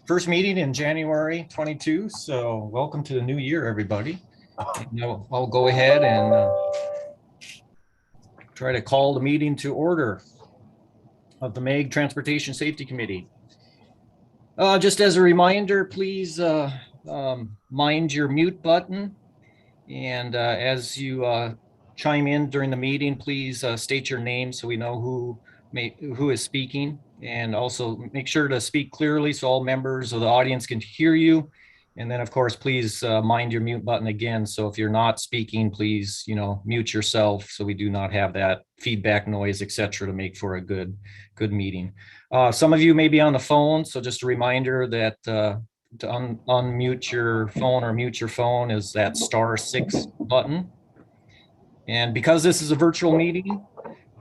first meeting in January 22. So welcome to the new year, everybody. And I'll go ahead and try to call the meeting to order of the MAG Transportation Safety Committee. Just as a reminder, please mind your mute button. And as you chime in during the meeting, please state your name so we know who is speaking. And also make sure to speak clearly so all members of the audience can hear you. And then, of course, please mind your mute button again. So if you're not speaking, please, mute yourself so we do not have that feedback noise, etc., to make for a good meeting. Some of you may be on the phone, so just a reminder that to unmute your phone or mute your phone is that *6 button. And because this is a virtual meeting,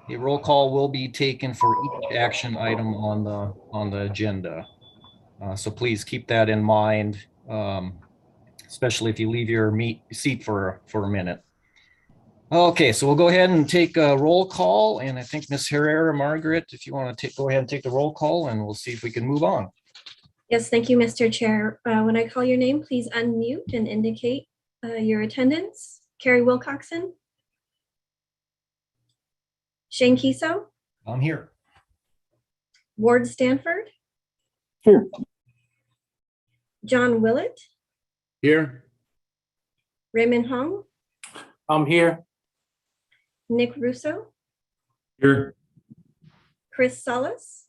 a roll call will be taken for each action item on the agenda. So please keep that in mind, especially if you leave your seat for a minute. Okay, so we'll go ahead and take a roll call. And I think Ms. Herrera, Margaret, if you want to go ahead and take the roll call, and we'll see if we can move on. Yes, thank you, Mr. Chair. When I call your name, please unmute and indicate your attendance. Carrie Wilcoxon. Shane Kiso. I'm here. Ward Stanford. Here. John Willett. Here. Raymond Hong. I'm here. Nick Russo. Here. Chris Salas.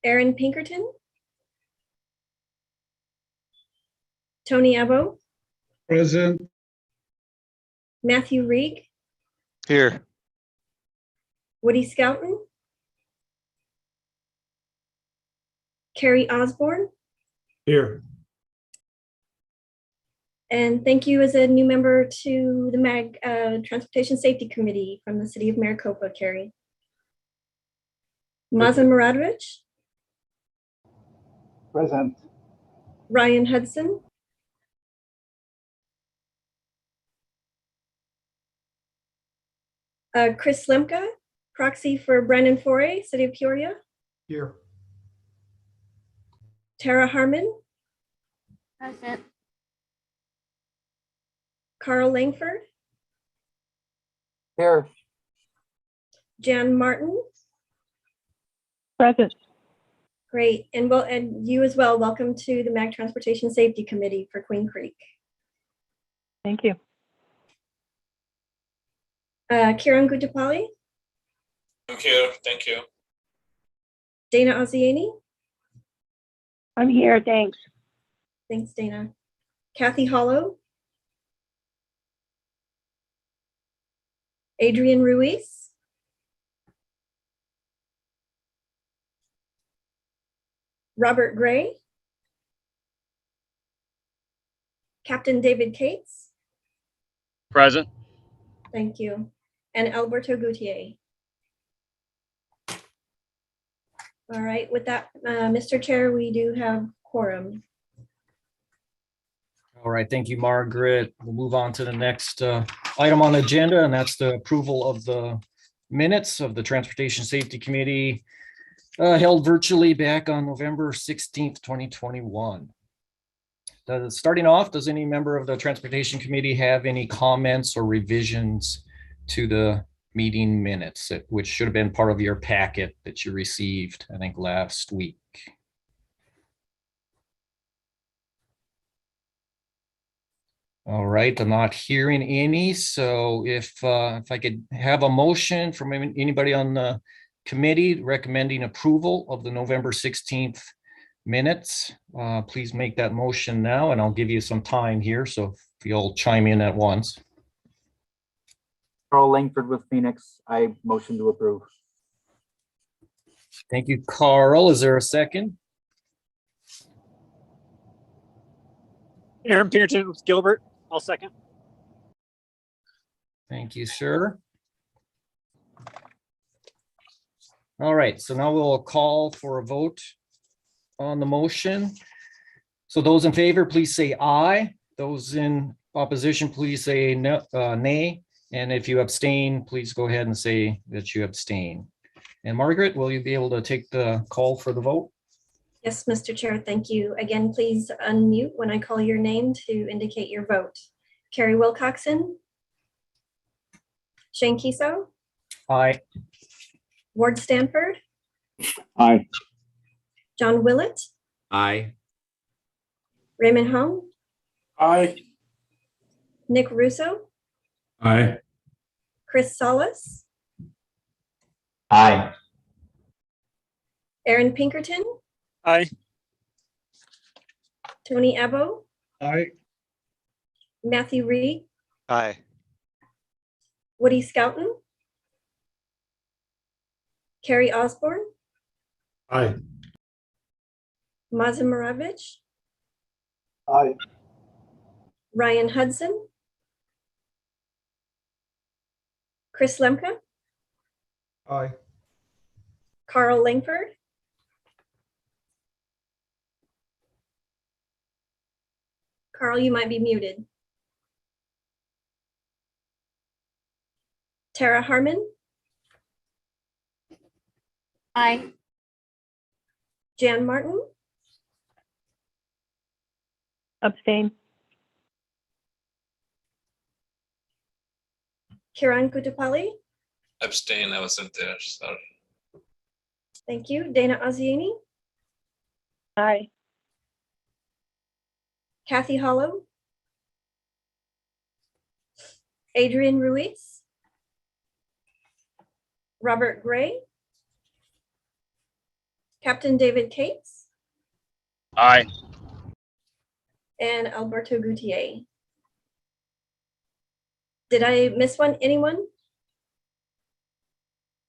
Aaron Pinkerton. Tony Abo. Present. Matthew Reeg. Here. Woody Scouten. Carrie Osborne. Here. And thank you as a new member to the MAG Transportation Safety Committee from the City of Maricopa, Carrie. Mazin Muradovich. Present. Ryan Hudson. Chris Lemka, proxy for Brandon Foray, City of Peoria. Here. Tara Harmon. Present. Carl Langford. Here. Jan Martin. Present. Great, and you as well. Welcome to the MAG Transportation Safety Committee for Queen Creek. Thank you. Kiran Gujapali. I'm here, thank you. Dana Oziani. I'm here, thanks. Thanks, Dana. Kathy Hollow. Adrian Ruiz. Robert Gray. Captain David Cates. Present. Thank you. And Alberto Gutierrez. All right, with that, Mr. Chair, we do have quorum. All right, thank you, Margaret. We'll move on to the next item on the agenda, and that's the approval of the minutes of the Transportation Safety Committee held virtually back on November 16th, 2021. Starting off, does any member of the Transportation Committee have any comments or revisions to the meeting minutes, which should have been part of your packet that you received, I think, last week? All right, I'm not hearing any. So if I could have a motion from anybody on the committee recommending approval of the November 16th minutes, please make that motion now, and I'll give you some time here. So if you'll chime in at once. Carl Langford with Phoenix. I motion to approve. Thank you, Carl. Is there a second? Aaron Pinkerton with Gilbert. I'll second. Thank you, sir. All right, so now we'll call for a vote on the motion. So those in favor, please say aye. Those in opposition, please say no, nay. And if you abstain, please go ahead and say that you abstain. And Margaret, will you be able to take the call for the vote? Yes, Mr. Chair, thank you. Again, please unmute when I call your name to indicate your vote. Carrie Wilcoxon, Shane Kiso, Aye. Ward Stanford, Aye. John Willett, Aye. Raymond Home, Aye. Nick Russo, Aye. Chris Solis, Aye. Aaron Pinkerton, Aye. Tony Ebo, Aye. Matthew Reed, Aye. Woody Scouten, Carrie Osborne, Aye. Mazin Maravich, Aye. Ryan Hudson, Chris Lemke, Aye. Carl Langford, Carl, you might be muted. Tara Harmon, Aye. Jan Martin, Abstain. Kiran Kutupalli, Abstain, I wasn't there, sorry. thank you. Dana Aziani, Aye. Kathy Hollow, Adrian Ruiz, Robert Gray, Captain David Cates, Aye. and Alberto Gutier. Did I miss anyone?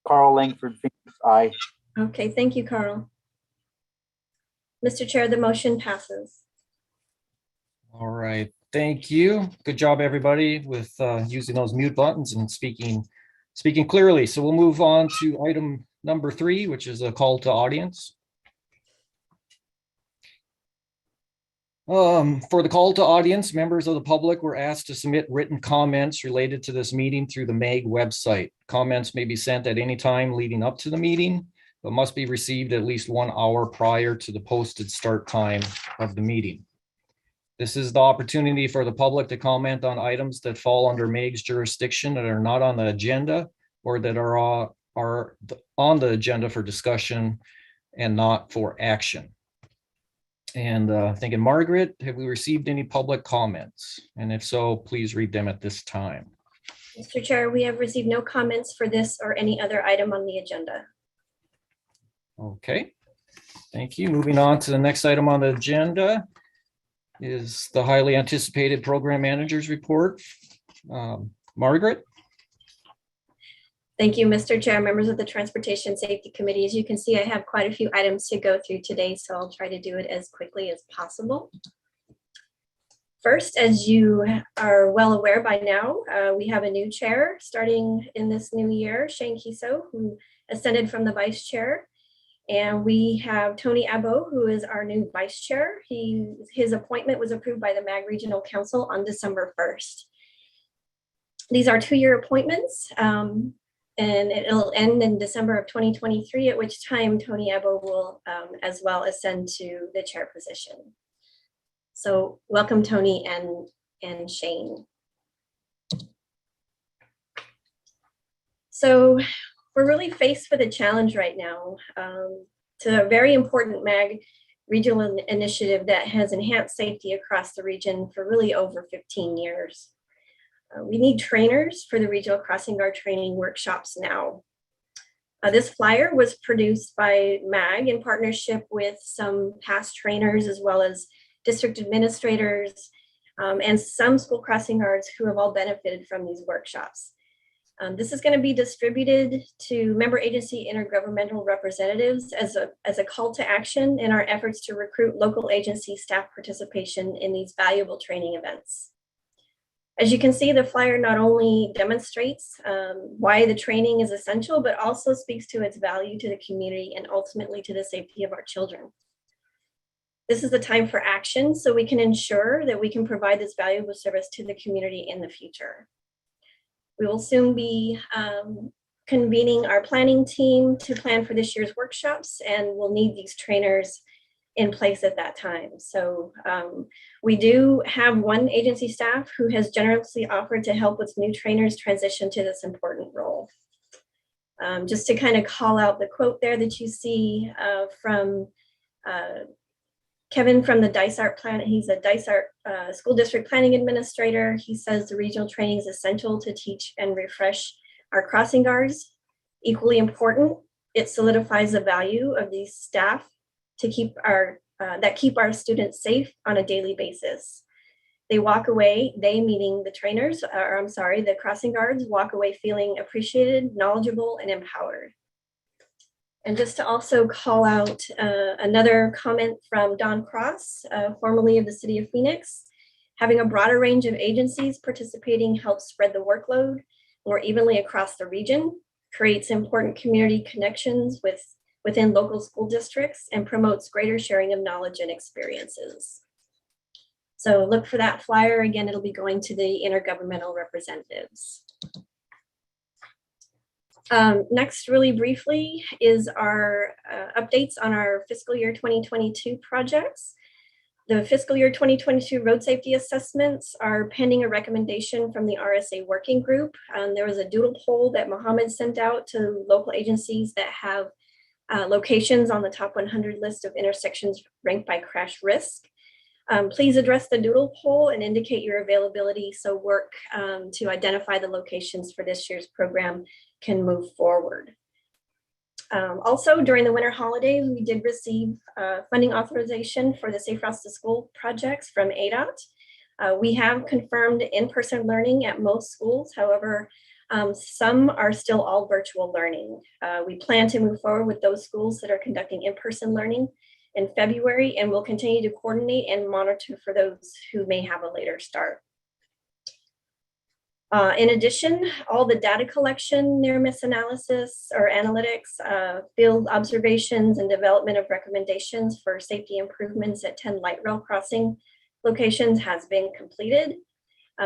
Carl Langford, Phoenix, aye. Okay, thank you, Carl. Mr. Chair, the motion passes. All right, thank you. Good job, everybody, with using those mute buttons and speaking clearly. So we'll move on to item number 3, which is a call to audience. For the call to audience, members of the public were asked to submit written comments related to this meeting through the MAG website. Comments may be sent at any time leading up to the meeting, but must be received at least 1 hour prior to the posted start time of the meeting. This is the opportunity for the public to comment on items that fall under MAG's jurisdiction that are not on the agenda or that are on the agenda for discussion and not for action. And thinking, Margaret, have we received any public comments? And if so, please read them at this time. Mr. Chair, we have received no comments for this or any other item on the agenda. Okay, thank you. Moving on to the next item on the agenda is the highly anticipated program managers report. Margaret? Thank you, Mr. Chair, members of the Transportation Safety Committee. As you can see, I have quite a few items to go through today, so I'll try to do it as quickly as possible. First, as you are well aware by now, we have a new chair starting in this new year, Shane Kiso, who ascended from the vice chair. And we have Tony Ebo, who is our new vice chair. His appointment was approved by the MAG Regional Council on December 1st. These are 2-year appointments, and it'll end in December of 2023, at which time Tony Ebo will as well ascend to the chair position. So welcome, Tony and Shane. So we're really faced with a challenge right now. It's a very important MAG regional initiative that has enhanced safety across the region for really over 15 years. We need trainers for the regional crossing guard training workshops now. This flyer was produced by MAG in partnership with some past trainers, as well as district administrators and some school crossing guards who have all benefited from these workshops. This is going to be distributed to member agency intergovernmental representatives as a call to action in our efforts to recruit local agency staff participation in these valuable training events. As you can see, the flyer not only demonstrates why the training is essential, but also speaks to its value to the community and ultimately to the safety of our children. This is the time for action so we can ensure that we can provide this valuable service to the community in the future. We will soon be convening our planning team to plan for this year's workshops, and we'll need these trainers in place at that time. So we do have one agency staff who has generously offered to help with new trainers transition to this important role. Just to kind of call out the quote there that you see from Kevin from the Dysart plan. He's a Dysart school district planning administrator. He says the regional training is essential to teach and refresh our crossing guards. Equally important, it solidifies the value of these staff to keep our students safe on a daily basis. They walk away, they meaning the trainers, or I'm sorry, the crossing guards walk away feeling appreciated, knowledgeable, and empowered. And just to also call out another comment from Don Cross, formerly of the City of Phoenix, having a broader range of agencies participating helps spread the workload more evenly across the region, creates important community connections within local school districts, and promotes greater sharing of knowledge and experiences. So look for that flyer. Again, it'll be going to the intergovernmental representatives. Next, really briefly, is our updates on our fiscal year 2022 projects. The fiscal year 2022 road safety assessments are pending a recommendation from the RSA working group. There was a doodle poll that Mohammed sent out to local agencies that have locations on the top 100 list of intersections ranked by crash risk. Please address the doodle poll and indicate your availability so work to identify the locations for this year's program can move forward. Also, during the winter holidays, we did receive funding authorization for the Safe Routes to School projects from ADOT. We have confirmed in-person learning at most schools. However, some are still all virtual learning. We plan to move forward with those schools that are conducting in-person learning in February, and we'll continue to coordinate and monitor for those who may have a later start. In addition, all the data collection, near miss analysis or analytics, field observations, and development of recommendations for safety improvements at 10 light rail crossing locations has been completed.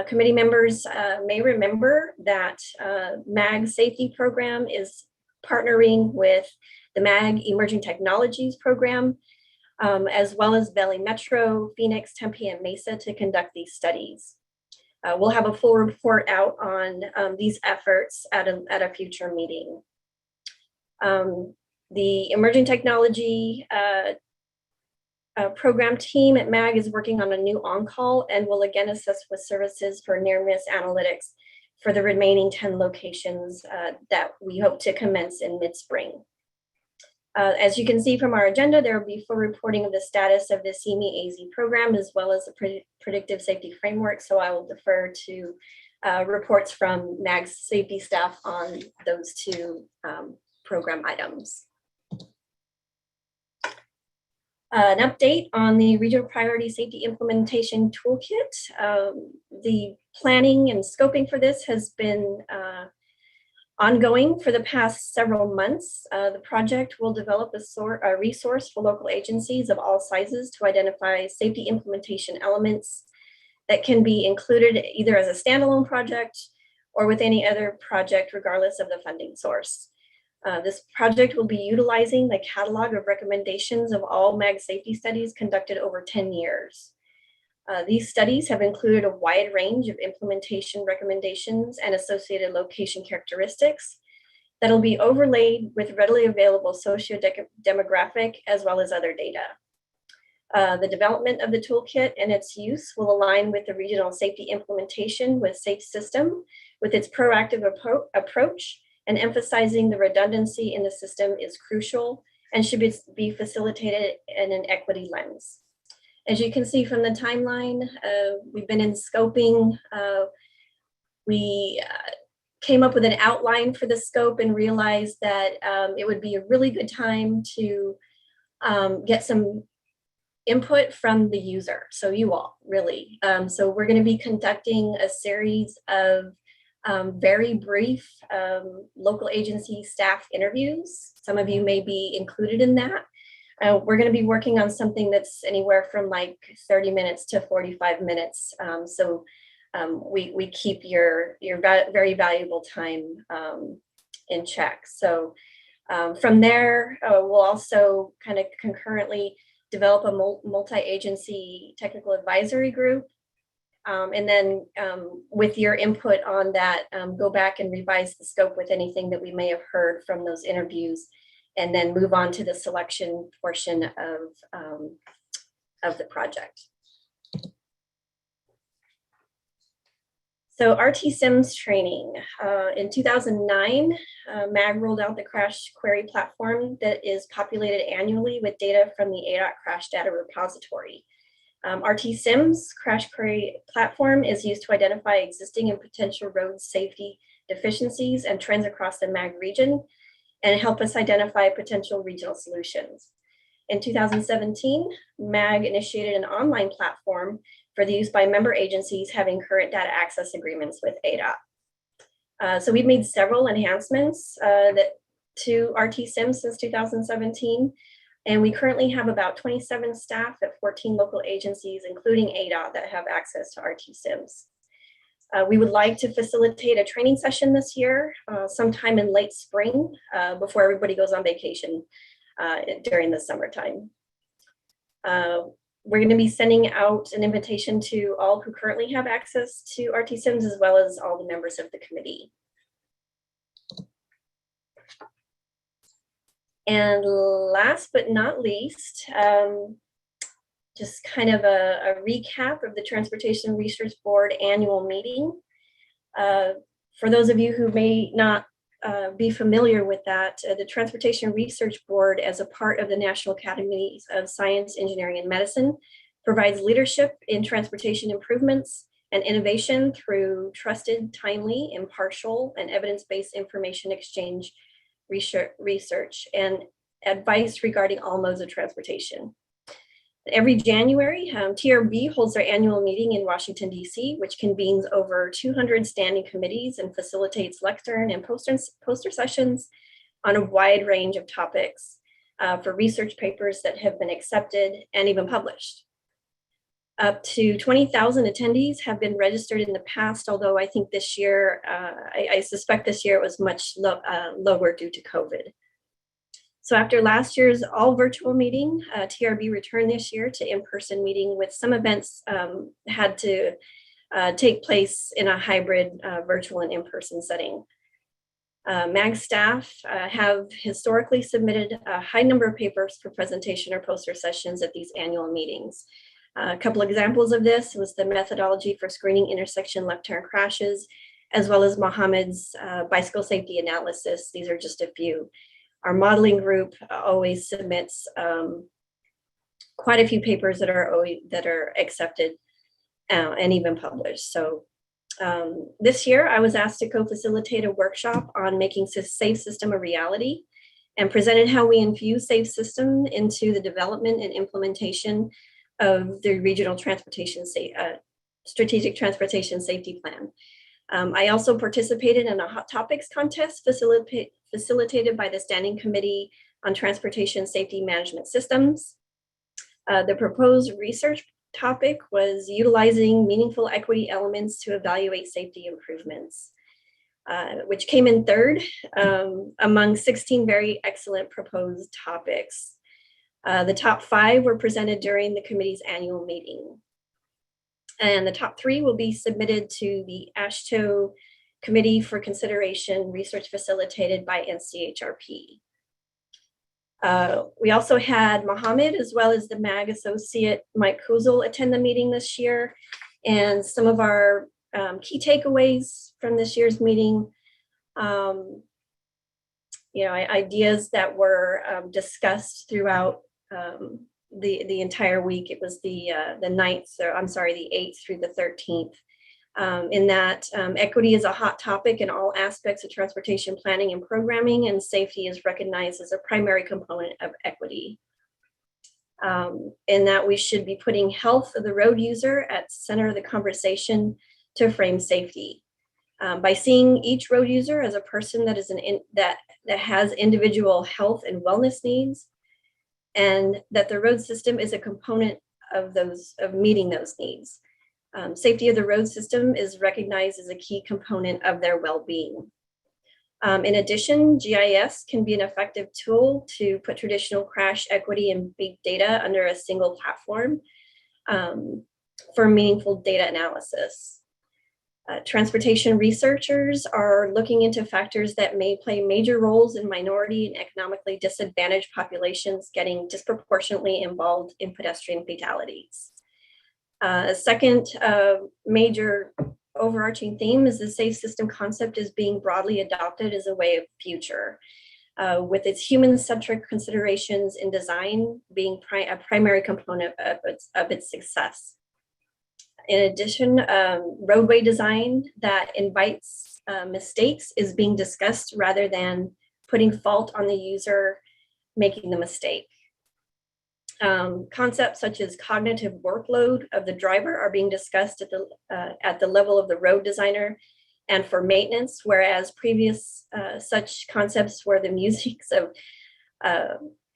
Committee members may remember that MAG safety program is partnering with the MAG Emerging Technologies program, as well as Valley Metro, Phoenix, Tempe, and Mesa to conduct these studies. We'll have a full report out on these efforts at a future meeting. The Emerging Technology program team at MAG is working on a new on-call and will again assist with services for near-miss analytics for the remaining 10 locations that we hope to commence in mid-spring. As you can see from our agenda, there will be full reporting of the status of the CME AZ program as well as the predictive safety framework. So I will defer to reports from MAG's safety staff on those two program items. An update on the Regional Priority Safety Implementation Toolkit. The planning and scoping for this has been ongoing for the past several months. The project will develop a resource for local agencies of all sizes to identify safety implementation elements that can be included either as a standalone project or with any other project, regardless of the funding source. This project will be utilizing the catalog of recommendations of all MAG safety studies conducted over 10 years. These studies have included a wide range of implementation recommendations and associated location characteristics that'll be overlaid with readily available socio-demographic as well as other data. The development of the toolkit and its use will align with the regional safety implementation with Safe System with its proactive approach, and emphasizing the redundancy in the system is crucial and should be facilitated in an equity lens. As you can see from the timeline, we've been in scoping. We came up with an outline for the scope and realized that it would be a really good time to get some input from the user. So you all, really. So we're going to be conducting a series of very brief local agency staff interviews. Some of you may be included in that. We're going to be working on something that's anywhere from like 30 minutes to 45 minutes. So we keep your very valuable time in check. So from there, we'll also kind of concurrently develop a multi-agency technical advisory group. And then with your input on that, go back and revise the scope with anything that we may have heard from those interviews, and then move on to the selection portion of the project. So RTSims Training. In 2009, MAG rolled out the crash query platform that is populated annually with data from the ADOT crash data repository. RTSims crash query platform is used to identify existing and potential road safety deficiencies and trends across the MAG region and help us identify potential regional solutions. In 2017, MAG initiated an online platform for the use by member agencies having current data access agreements with ADOT. So we've made several enhancements to RTSims since 2017. And we currently have about 27 staff at 14 local agencies, including ADOT, that have access to RTSims. We would like to facilitate a training session this year, sometime in late spring, before everybody goes on vacation during the summertime. We're going to be sending out an invitation to all who currently have access to RTSims, as well as all the members of the committee. And last but not least, just kind of a recap of the Transportation Research Board annual meeting. For those of you who may not be familiar with that, the Transportation Research Board, as a part of the National Academies of Science, Engineering, and Medicine, provides leadership in transportation improvements and innovation through trusted, timely, impartial, and evidence-based information exchange research and advice regarding all modes of transportation. Every January, TRB holds their annual meeting in Washington, D.C., which convenes over 200 standing committees and facilitates lectern and poster sessions on a wide range of topics for research papers that have been accepted and even published. Up to 20,000 attendees have been registered in the past, although I think this year, I suspect this year it was much lower due to COVID. So after last year's all virtual meeting, TRB returned this year to in-person meeting, with some events had to take place in a hybrid virtual and in-person setting. MAG staff have historically submitted a high number of papers for presentation or poster sessions at these annual meetings. A couple examples of this was the methodology for screening intersection left turn crashes, as well as Mohammed's bicycle safety analysis. These are just a few. Our modeling group always submits quite a few papers that are accepted and even published. So this year I was asked to co-facilitate a workshop on making Safe System a reality, and presented how we infuse Safe System into the development and implementation of the regional strategic transportation safety plan. I also participated in a hot topics contest facilitated by the Standing Committee on Transportation Safety Management Systems. The proposed research topic was utilizing meaningful equity elements to evaluate safety improvements, which came in third among 16 very excellent proposed topics. The top 5 were presented during the committee's annual meeting. And the top 3 will be submitted to the AASHTO Committee for Consideration, research facilitated by NCHRP. We also had Mohammed, as well as the MAG associate Mike Kuzel, attend the meeting this year. And some of our key takeaways from this year's meeting, ideas that were discussed throughout the entire week. It was the 8th through the 13th. In that equity is a hot topic in all aspects of transportation planning and programming, and safety is recognized as a primary component of equity. In that we should be putting health of the road user at the center of the conversation to frame safety. By seeing each road user as a person that is that has individual health and wellness needs, and that the road system is a component of meeting those needs. Safety of the road system is recognized as a key component of their well-being. In addition, GIS can be an effective tool to put traditional crash, equity, and big data under a single platform for meaningful data analysis. Transportation researchers are looking into factors that may play major roles in minority and economically disadvantaged populations getting disproportionately involved in pedestrian fatalities. A second major overarching theme is the safe system concept is being broadly adopted as a way of future, with its human-centric considerations in design being a primary component of its success. In addition, roadway design that invites mistakes is being discussed rather than putting fault on the user making the mistake. Concepts such as cognitive workload of the driver are being discussed at the level of the road designer and for maintenance, whereas previous such concepts were the musics of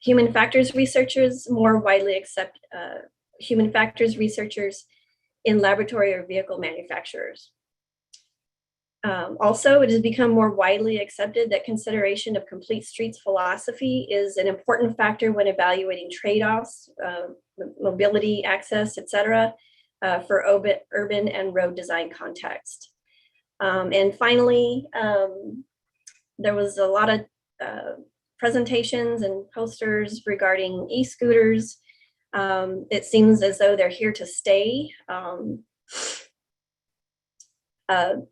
human factors researchers, more widely accept human factors researchers in laboratory or vehicle manufacturers. Also, it has become more widely accepted that consideration of complete streets philosophy is an important factor when evaluating trade-offs, mobility, access, etc., for urban and road design context. And finally, there was a lot of presentations and posters regarding e-scooters. It seems as though they're here to stay.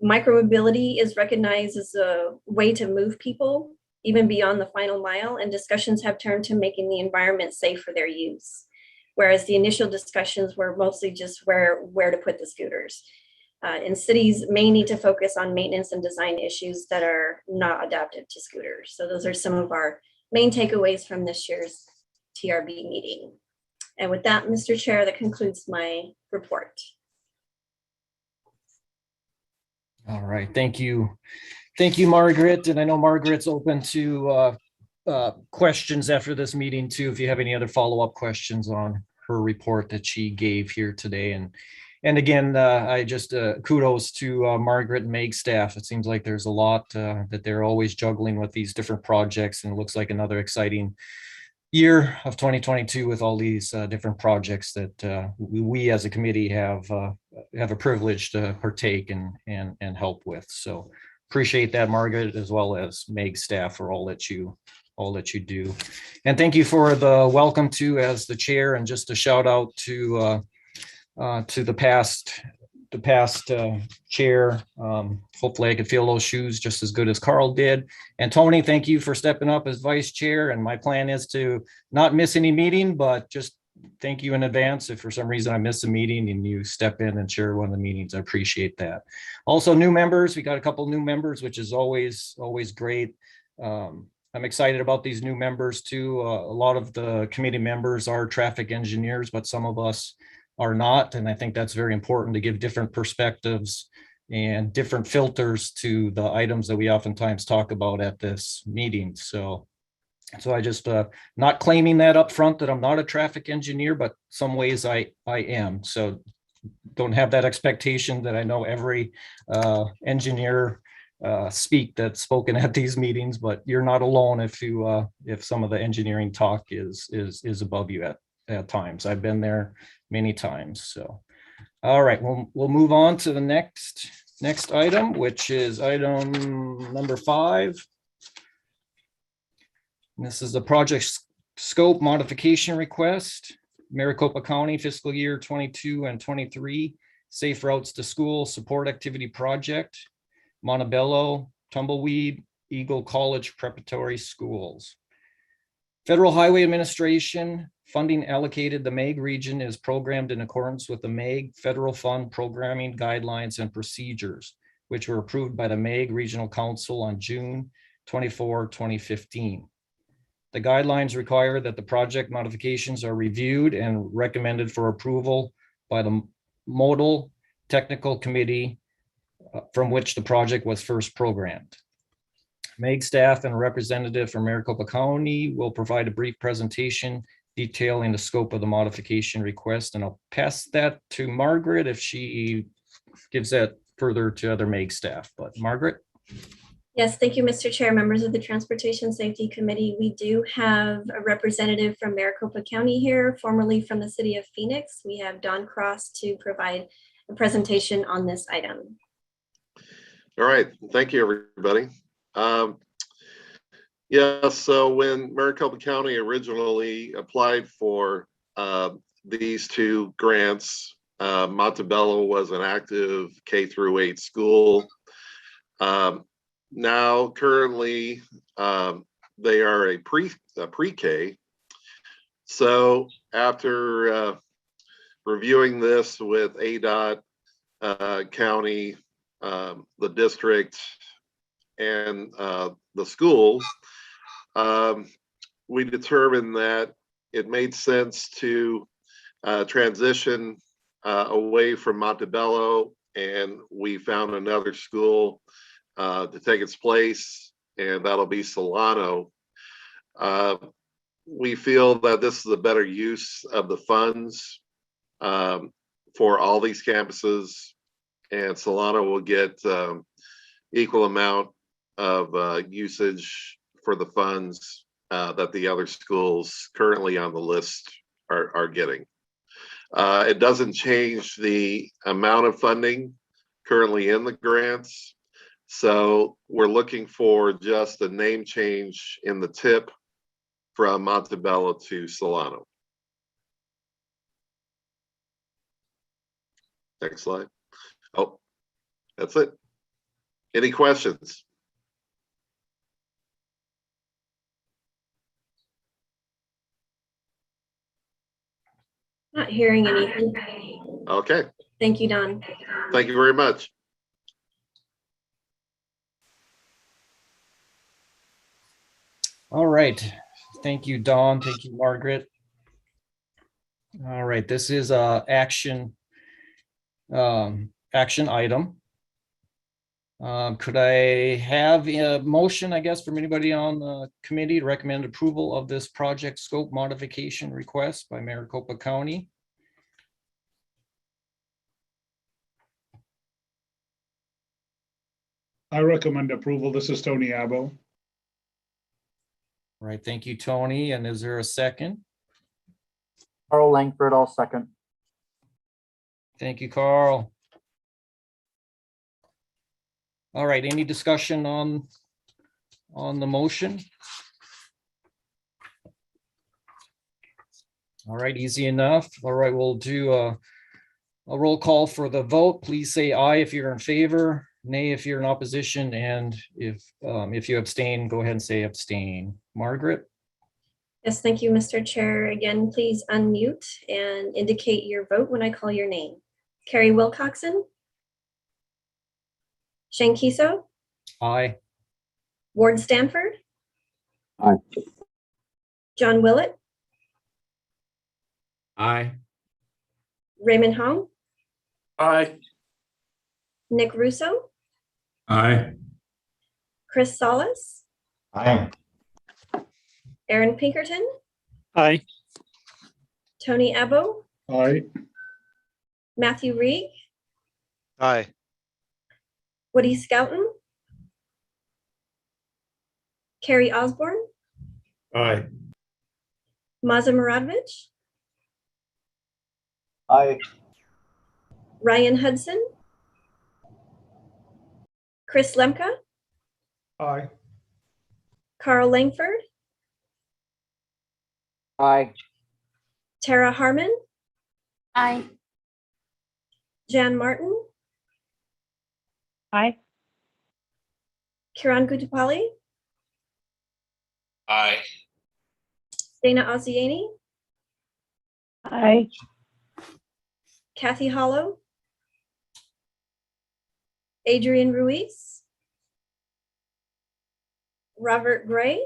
Micromobility is recognized as a way to move people even beyond the final mile, and discussions have turned to making the environment safe for their use. Whereas the initial discussions were mostly just where to put the scooters. And cities may need to focus on maintenance and design issues that are not adapted to scooters. So those are some of our main takeaways from this year's TRB meeting. And with that, Mr. Chair, that concludes my report. All right, thank you. Thank you, Margaret. And I know Margaret's open to questions after this meeting too, if you have any other follow-up questions on her report that she gave here today. And again, I just kudos to Margaret and Meg's staff. It seems like there's a lot that they're always juggling with these different projects, and it looks like another exciting year of 2022 with all these different projects that we as a committee have a privilege to partake and help with. So appreciate that, Margaret, as well as Meg's staff for all that you do. And thank you for the welcome to as the chair, and just a shout out to the past chair. Hopefully I could fill those shoes just as good as Carl did. And Tony, thank you for stepping up as vice chair. And my plan is to not miss any meeting, but just thank you in advance if for some reason I miss a meeting and you step in and chair one of the meetings. I appreciate that. Also, new members, we got a couple new members, which is always great. I'm excited about these new members too. A lot of the committee members are traffic engineers, but some of us are not. And I think that's very important to give different perspectives and different filters to the items that we oftentimes talk about at this meeting. So I just not claiming that up front that I'm not a traffic engineer, but some ways I am. So don't have that expectation that I know every engineer that's spoken at these meetings, but you're not alone if some of the engineering talk is above you at times. I've been there many times. So, all right, we'll move on to the next item, which is item number 5. This is the project scope modification request, Maricopa County fiscal year 22 and 23, Safe Routes to School Support Activity Project, Montebello, Tumbleweed, Eagle College Preparatory Schools. Federal Highway Administration funding allocated the MEG region is programmed in accordance with the MEG Federal Fund Programming Guidelines and Procedures, which were approved by the MEG Regional Council on June 24, 2015. The guidelines require that the project modifications are reviewed and recommended for approval by the Modal Technical Committee from which the project was first programmed. MEG staff and a representative from Maricopa County will provide a brief presentation detailing the scope of the modification request, and I'll pass that to Margaret if she gives that further to other MEG staff. But Margaret? Yes, thank you, Mr. Chair, members of the Transportation Safety Committee. We do have a representative from Maricopa County here, formerly from the city of Phoenix. We have Don Cross to provide a presentation on this item. All right, thank you, everybody. Yeah, so when Maricopa County originally applied for these two grants, Montebello was an active K-8 school. Now, currently, they are a pre-K. So after reviewing this with ADOT, county, the district, and the school, we determined that it made sense to transition away from Montebello, and we found another school to take its place, and that'll be Solano. We feel that this is a better use of the funds for all these campuses, and Solano will get equal amount of usage for the funds that the other schools currently on the list are getting. It doesn't change the amount of funding currently in the grants. So we're looking for just a name change in the tip from Montebello to Solano. Next slide. Oh, that's it. Any questions? Not hearing anything. Okay, Thank you, Don. thank you very much. All right. Thank you, Dawn. Thank you, Margaret. All right, this is a action item. Could I have a motion, I guess, from anybody on the committee to recommend approval of this project scope modification request by Maricopa County? I recommend approval. This is Tony Abbo. All right, thank you, Tony. And is there a second? Carl Langford, I'll second. Thank you, Carl. All right, any discussion on the motion? All right, easy enough. All right, we'll do a roll call for the vote. Please say aye if you're in favor, nay if you're in opposition, and if you abstain, go ahead and say abstain. Margaret? Yes, thank you, Mr. Chair. Again, please unmute and indicate your vote when I call your name. Carrie Wilcoxon? Shane Kiso? Aye. Ward Stanford? Aye. John Willett? Aye. Raymond Hong? Aye. Nick Russo? Aye. Chris Solis? Aye. Aaron Pinkerton? Aye. Tony Abbo? Aye. Matthew Reeg? Aye. Woody Scouten? Carrie Osborne? Aye. Maza Muradovich? Aye. Ryan Hudson? Chris Lemke? Aye. Carl Langford? Aye. Tara Harmon? Aye. Jan Martin? Aye. Kiran Gutapalli? Aye. Dana Oziani? Aye. Kathy Hollow? Adrian Ruiz? Robert Gray?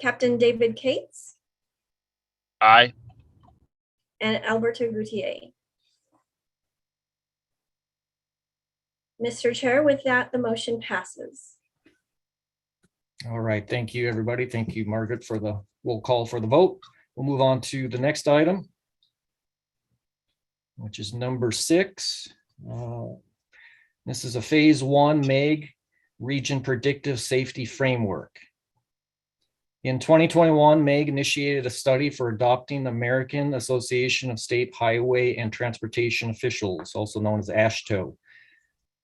Captain David Cates? Aye. And Alberto Gutierrez. Mr. Chair, with that, the motion passes. All right, thank you, everybody. Thank you, Margaret, for the roll call for the vote. We'll move on to the next item, which is number 6. This is a phase 1 MEG region predictive safety framework. In 2021, MEG initiated a study for adopting the American Association of State Highway and Transportation Officials, also known as AASHTO,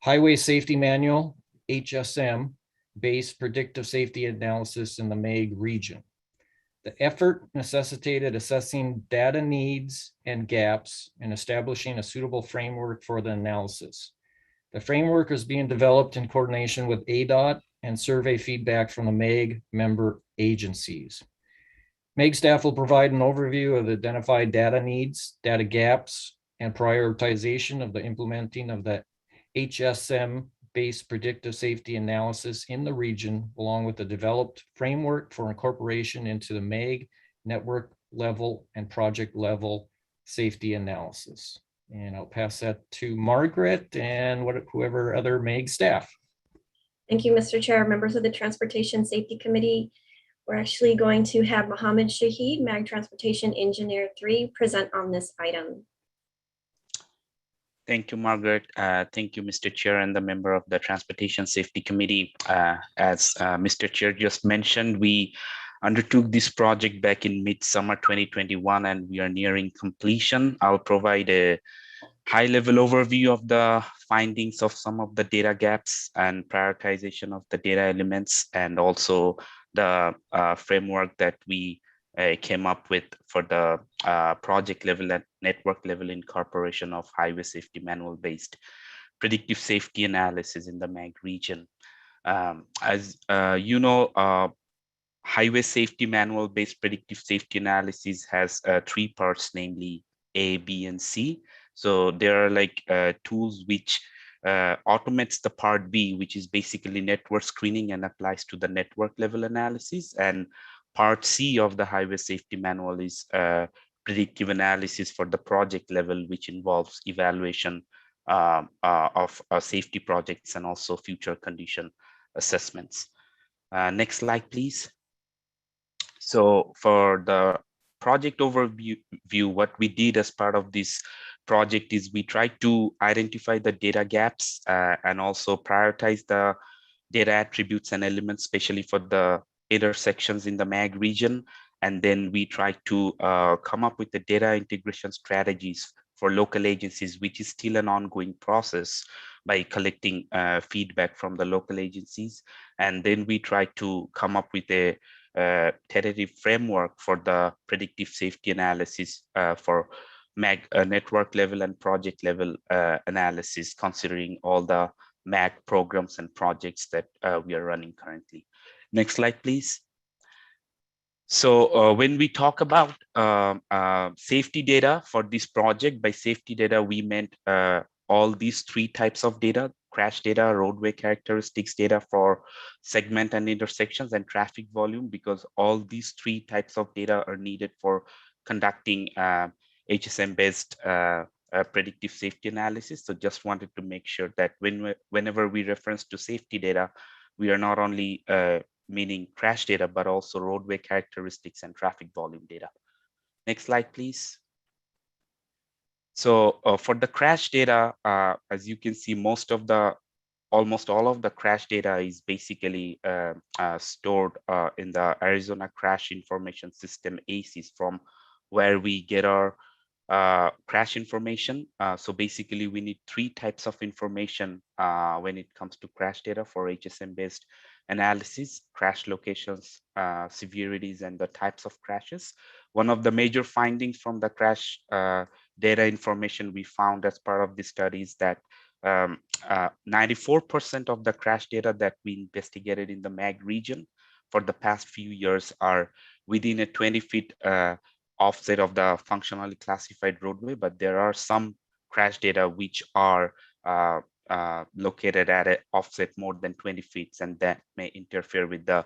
Highway Safety Manual, HSM, based predictive safety analysis in the MEG region. The effort necessitated assessing data needs and gaps and establishing a suitable framework for the analysis. The framework is being developed in coordination with ADOT and survey feedback from the MEG member agencies. MEG staff will provide an overview of the identified data needs, data gaps, and prioritization of the implementing of the HSM-based predictive safety analysis in the region, along with the developed framework for incorporation into the MEG network level and project level safety analysis. And I'll pass that to Margaret and whoever other MEG staff. Thank you, Mr. Chair. Members of the Transportation Safety Committee, we're actually going to have Mohammed Shahid, MAG Transportation Engineer 3, present on this item. Thank you, Margaret. Thank you, Mr. Chair and the member of the Transportation Safety Committee. As Mr. Chair just mentioned, we undertook this project back in mid-summer 2021, and we are nearing completion. I'll provide a high-level overview of the findings of some of the data gaps and prioritization of the data elements, and also the framework that we came up with for the project level and network level incorporation of highway safety manual based predictive safety analysis in the MEG region. As you know, highway safety manual based predictive safety analysis has 3 parts, namely A, B, and C. So there are like tools which automates the part B, which is basically network screening and applies to the network level analysis. And part C of the highway safety manual is predictive analysis for the project level, which involves evaluation of safety projects and also future condition assessments. Next slide, please. So for the project overview, what we did as part of this project is we tried to identify the data gaps and also prioritize the data attributes and elements, especially for the intersections in the MEG region. And then we tried to come up with the data integration strategies for local agencies, which is still an ongoing process by collecting feedback from the local agencies. And then we tried to come up with a tentative framework for the predictive safety analysis for MEG network level and project level analysis, considering all the MEG programs and projects that we are running currently. Next slide, please. So when we talk about safety data for this project, by safety data, we meant all these 3 types of data: crash data, roadway characteristics data for segment and intersections, and traffic volume, because all these 3 types of data are needed for conducting HSM-based predictive safety analysis. So just wanted to make sure that whenever we reference to safety data, we are not only meaning crash data, but also roadway characteristics and traffic volume data. Next slide, please. So for the crash data, as you can see, almost all of the crash data is basically stored in the Arizona Crash Information System, ACIS, from where we get our crash information. So basically we need 3 types of information when it comes to crash data for HSM-based analysis: crash locations, severities, and the types of crashes. One of the major findings from the crash data information we found as part of the study is that 94% of the crash data that we investigated in the MEG region for the past few years are within a 20-feet offset of the functionally classified roadway, but there are some crash data which are located at an offset more than 20 feet, and that may interfere with the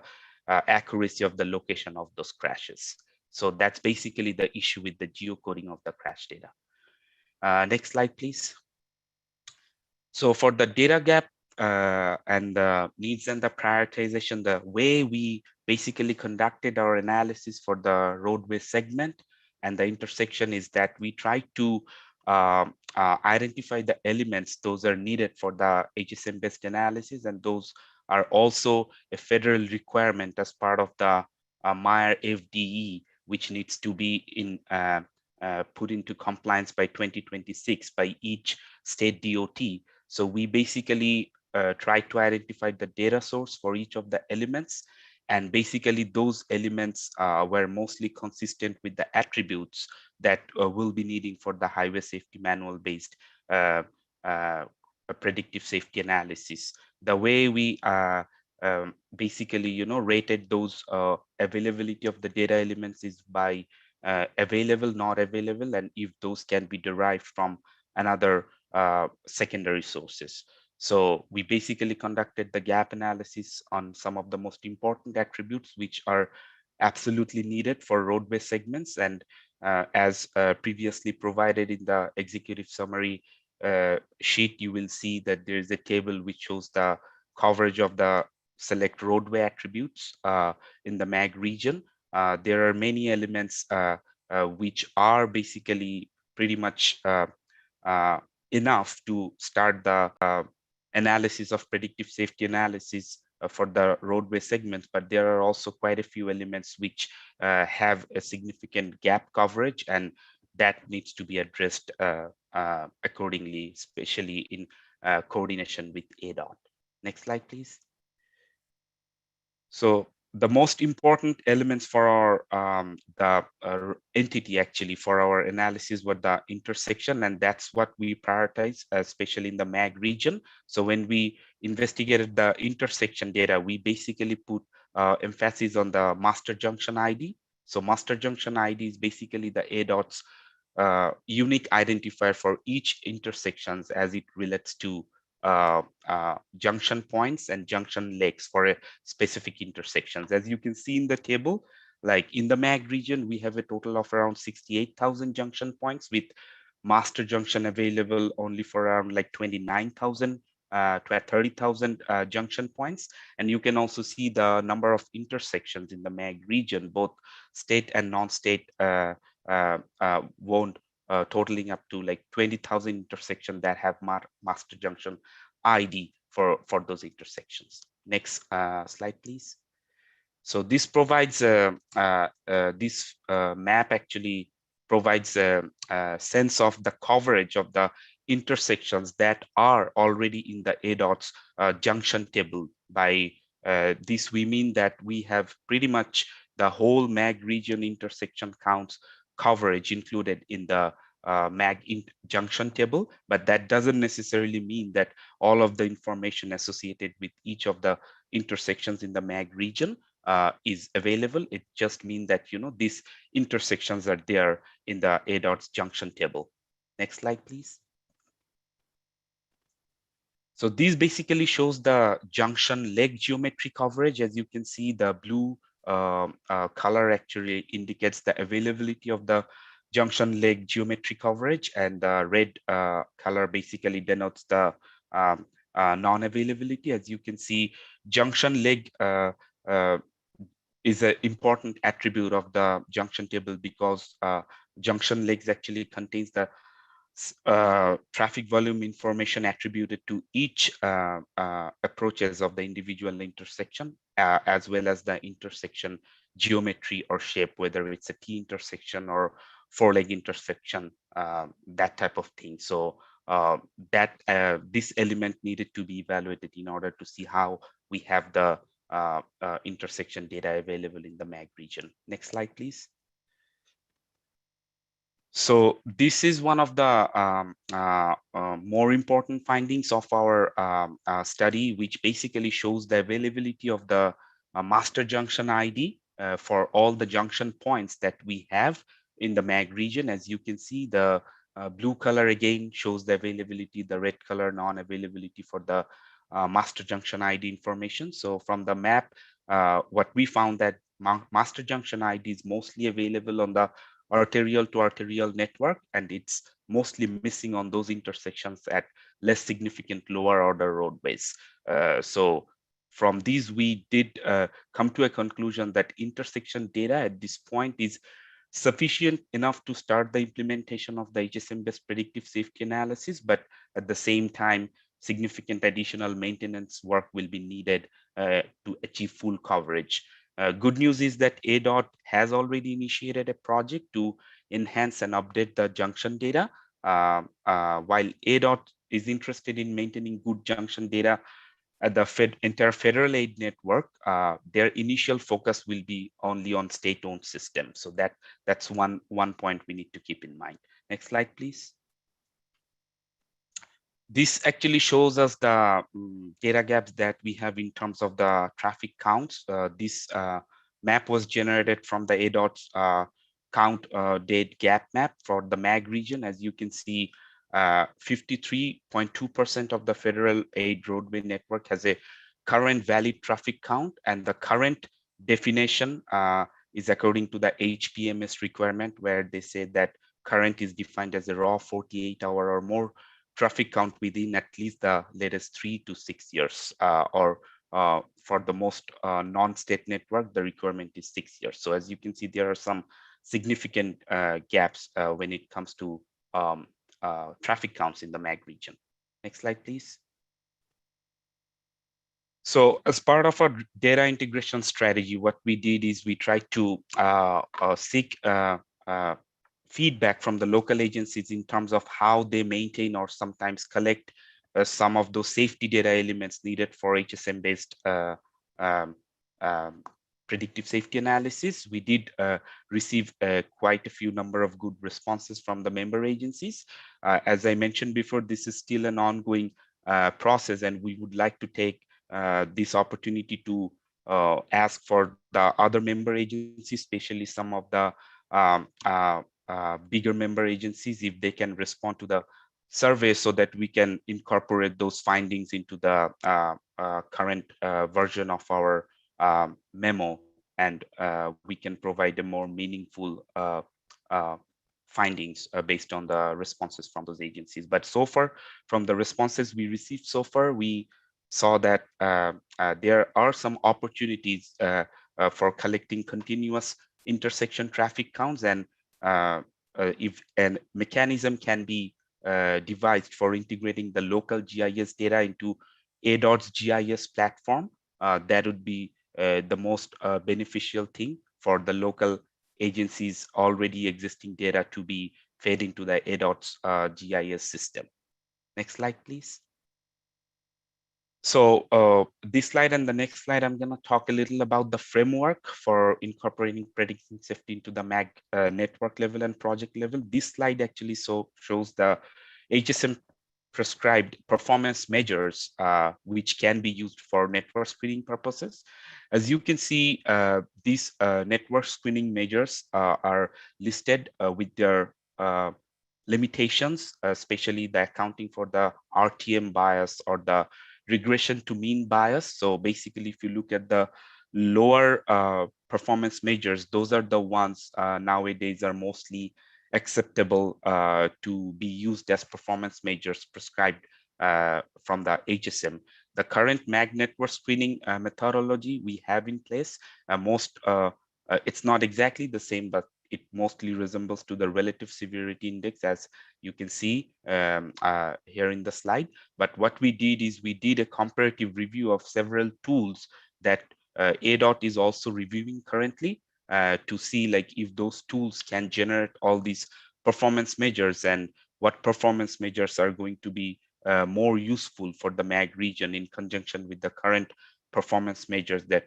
accuracy of the location of those crashes. So that's basically the issue with the geocoding of the crash data. Next slide, please. So for the data gap and the needs and the prioritization, the way we basically conducted our analysis for the roadway segment and the intersection is that we tried to identify the elements those are needed for the HSM based analysis, and those are also a federal requirement as part of the Meyer FDE, which needs to be put into compliance by 2026 by each state DOT. So we basically try to identify the data source for each of the elements, and basically those elements were mostly consistent with the attributes that we'll be needing for the highway safety manual based predictive safety analysis. The way we basically, rated those availability of the data elements is by available, not available, and if those can be derived from another secondary sources. So we basically conducted the gap analysis on some of the most important attributes which are absolutely needed for roadway segments. And as previously provided in the executive summary sheet, you will see that there is a table which shows the coverage of the select roadway attributes in the MAG region. There are many elements which are basically pretty much enough to start the analysis of predictive safety analysis for the roadway segments, but there are also quite a few elements which have a significant gap coverage, and that needs to be addressed accordingly, especially in coordination with ADOT. Next slide, please. So the most important elements for our entity actually for our analysis were the intersection, and that's what we prioritize, especially in the MAG region. So when we investigated the intersection data, we basically put emphasis on the master junction ID. So master junction ID is basically the ADOT's unique identifier for each intersections as it relates to junction points and junction legs for a specific intersections. As you can see in the table, like in the MAG region, we have a total of around 68,000 junction points, with master junction available only for around like 29,000 to 30,000 junction points. And you can also see the number of intersections in the MAG region, both state and non-state totaling up to like 20,000 intersections that have master junction ID for those intersections. Next slide, please. So this provides this map actually provides a sense of the coverage of the intersections that are already in the ADOT's junction table. By this, we mean that we have pretty much the whole MAG region intersection counts coverage included in the MAG junction table, but that doesn't necessarily mean that all of the information associated with each of the intersections in the MAG region is available. It just means that these intersections are there in the ADOT's junction table. Next slide, please. So this basically shows the junction leg geometry coverage. As you can see, the blue color actually indicates the availability of the junction leg geometry coverage, and the red color basically denotes the non-availability. As you can see, junction leg is an important attribute of the junction table because junction legs actually contains the traffic volume information attributed to each approaches of the individual intersection, as well as the intersection geometry or shape, whether it's a T intersection or four-leg intersection, that type of thing. So this element needed to be evaluated in order to see how we have the intersection data available in the MAG region. Next slide, please. So this is one of the more important findings of our study, which basically shows the availability of the master junction ID for all the junction points that we have in the MAG region. As you can see, the blue color again shows the availability, the red color non-availability for the master junction ID information. So from the map, what we found that master junction ID is mostly available on the arterial to arterial network, and it's mostly missing on those intersections at less significant lower order roadways. So from these, we did come to a conclusion that intersection data at this point is sufficient enough to start the implementation of the HSM-based predictive safety analysis, but at the same time, significant additional maintenance work will be needed to achieve full coverage. Good news is that ADOT has already initiated a project to enhance and update the junction data. While ADOT is interested in maintaining good junction data at the entire federal aid network, their initial focus will be only on state-owned systems. So that's one point we need to keep in mind. Next slide, please. This actually shows us the data gaps that we have in terms of the traffic counts. This map was generated from the ADOT's count date gap map for the MAG region. As you can see, 53.2% of the federal aid roadway network has a current valid traffic count, and the current definition is according to the HPMS requirement, where they say that current is defined as a raw 48-hour or more traffic count within at least the latest 3 to 6 years, or for the most non-state network, the requirement is 6 years. So as you can see, there are some significant gaps when it comes to traffic counts in the MAG region. Next slide, please. So as part of our data integration strategy, what we did is we tried to seek feedback from the local agencies in terms of how they maintain or sometimes collect some of those safety data elements needed for HSM-based predictive safety analysis. We did receive quite a few number of good responses from the member agencies. As I mentioned before, this is still an ongoing process, and we would like to take this opportunity to ask for the other member agencies, especially some of the bigger member agencies, if they can respond to the survey so that we can incorporate those findings into the current version of our memo, and we can provide a more meaningful findings based on the responses from those agencies. But so far, from the responses we received so far, we saw that there are some opportunities for collecting continuous intersection traffic counts, and if a mechanism can be devised for integrating the local GIS data into ADOT's GIS platform, that would be the most beneficial thing for the local agencies' already existing data to be fed into the ADOT's GIS system. Next slide, please. So this slide and the next slide, I'm going to talk a little about the framework for incorporating predicting safety into the MAG network level and project level. This slide actually shows the HSM prescribed performance measures which can be used for network screening purposes. As you can see, these network screening measures are listed with their limitations, especially the accounting for the RTM bias or the regression to mean bias. So basically, if you look at the lower performance measures, those are the ones nowadays are mostly acceptable to be used as performance measures prescribed from the HSM. The current MAG network screening methodology we have in place, it's not exactly the same, but it mostly resembles to the relative severity index, as you can see here in the slide. But what we did is we did a comparative review of several tools that ADOT is also reviewing currently to see like if those tools can generate all these performance measures and what performance measures are going to be more useful for the MAG region in conjunction with the current performance measures that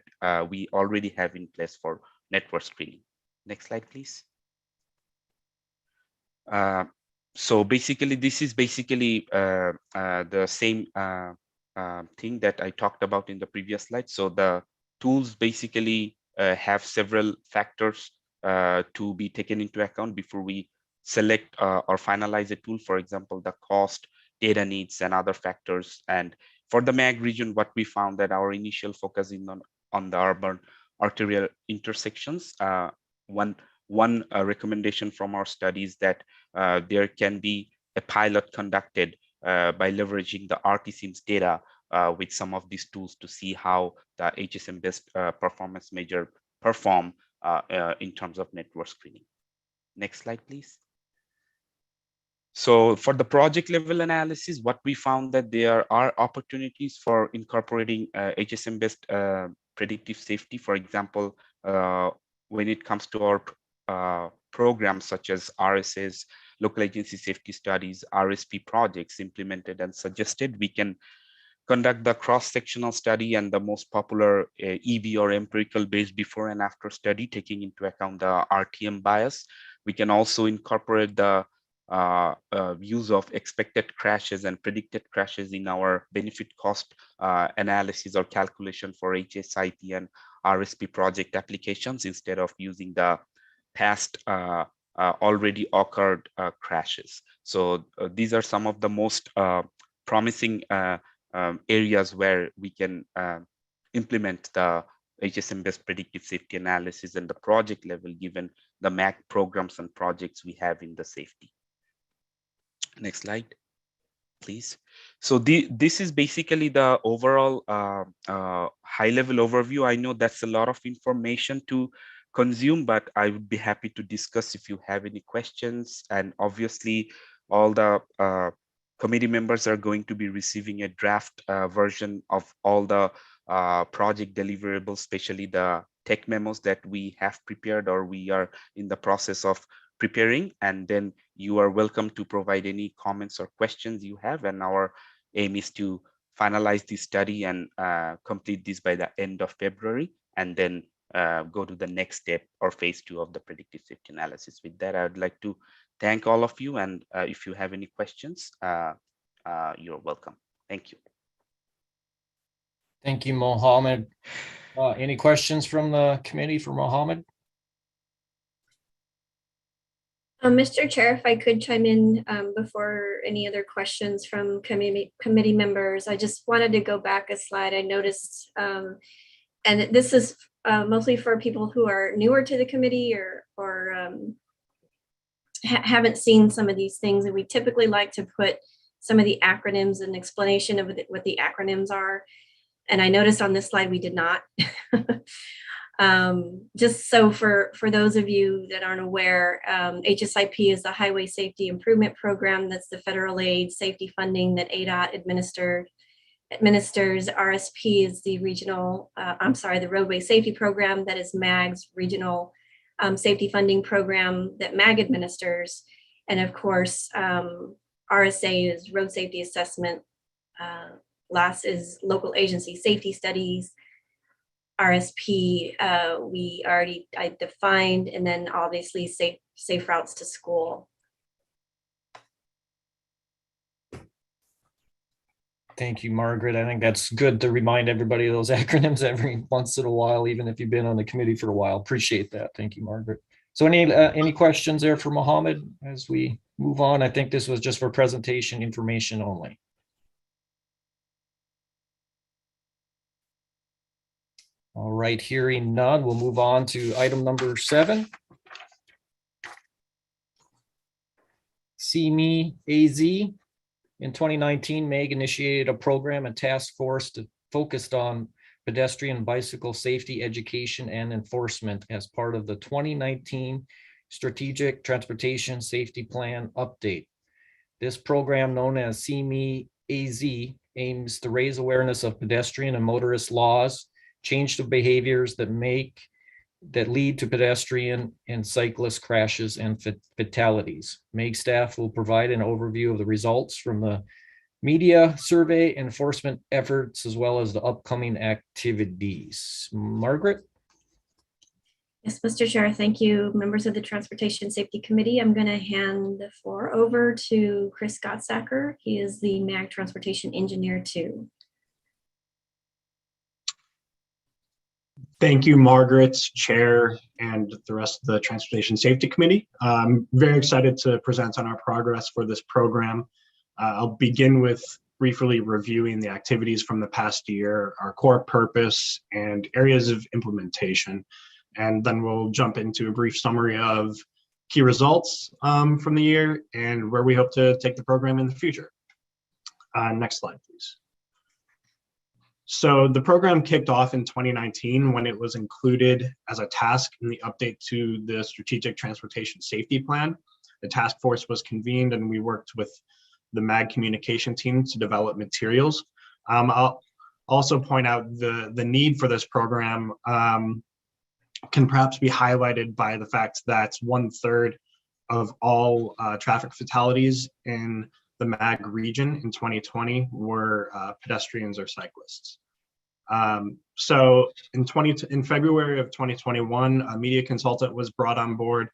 we already have in place for network screening. Next slide, please. So basically, this is basically the same thing that I talked about in the previous slide. So the tools basically have several factors to be taken into account before we select or finalize a tool. For example, the cost, data needs, and other factors. And for the MAG region, what we found that our initial focus is on the urban arterial intersections. One recommendation from our studies that there can be a pilot conducted by leveraging the RTSims data with some of these tools to see how the HSM-based performance measure perform in terms of network screening. Next slide, please. So for the project level analysis, what we found that there are opportunities for incorporating HSM-based predictive safety. For example, when it comes to our programs such as RSS, local agency safety studies, RSP projects implemented and suggested, we can conduct the cross-sectional study and the most popular EB or empirical based before and after study, taking into account the RTM bias. We can also incorporate the use of expected crashes and predicted crashes in our benefit cost analysis or calculation for HSIP and RSP project applications instead of using the past already occurred crashes. So these are some of the most promising areas where we can implement the HSM-based predictive safety analysis and the project level, given the MAC programs and projects we have in the safety. Next slide, please. So this is basically the overall high-level overview. I know that's a lot of information to consume, but I would be happy to discuss if you have any questions. And obviously, all the committee members are going to be receiving a draft version of all the project deliverables, especially the tech memos that we have prepared or we are in the process of preparing. And then you are welcome to provide any comments or questions you have. And our aim is to finalize this study and complete this by the end of February, and then go to the next step or phase 2 of the predictive safety analysis. With that, I would like to thank all of you. And if you have any questions, you're welcome. Thank you. Thank you, Mohammed. Any questions from the committee for Mohammed? Mr. Chair, if I could chime in before any other questions from committee members, I just wanted to go back a slide. I noticed, and this is mostly for people who are newer to the committee or haven't seen some of these things, and we typically like to put some of the acronyms and explanation of what the acronyms are. And I noticed on this slide we did not. Just so for those of you that aren't aware, HSIP is the Highway Safety Improvement Program. That's the federal aid safety funding that ADOT administers. RSP is the regional, the Roadway Safety Program. That is MAG's regional safety funding program that MAG administers. And of course, RSA is Road Safety Assessment. LAS is Local Agency Safety Studies. RSP, I defined, and then obviously safe routes to school. Thank you, Margaret. I think that's good to remind everybody of those acronyms every once in a while, even if you've been on the committee for a while. Appreciate that. Thank you, Margaret. So any questions there for Mohammed as we move on? I think this was just for presentation information only. All right, hearing none, we'll move on to item number 7. CME AZ. In 2019, MEG initiated a program and task force focused on pedestrian and bicycle safety education and enforcement as part of the 2019 Strategic Transportation Safety Plan update. This program, known as CME AZ, aims to raise awareness of pedestrian and motorist laws, change the behaviors that lead to pedestrian and cyclist crashes and fatalities. MEG staff will provide an overview of the results from the media survey, enforcement efforts, as well as the upcoming activities. Margaret? Yes, Mr. Chair, thank you. Members of the Transportation Safety Committee, I'm going to hand the floor over to Chris Gottsacker. He is the MAG Transportation Engineer 2. Thank you, Margaret, Chair, and the rest of the Transportation Safety Committee. I'm very excited to present on our progress for this program. I'll begin with briefly reviewing the activities from the past year, our core purpose, and areas of implementation. And then we'll jump into a brief summary of key results from the year and where we hope to take the program in the future. Next slide, please. So the program kicked off in 2019 when it was included as a task in the update to the Strategic Transportation Safety Plan. The task force was convened and we worked with the MAG communication team to develop materials. I'll also point out the need for this program can perhaps be highlighted by the fact that 1/3 of all traffic fatalities in the MAG region in 2020 were pedestrians or cyclists. So in February of 2021, a media consultant was brought on board.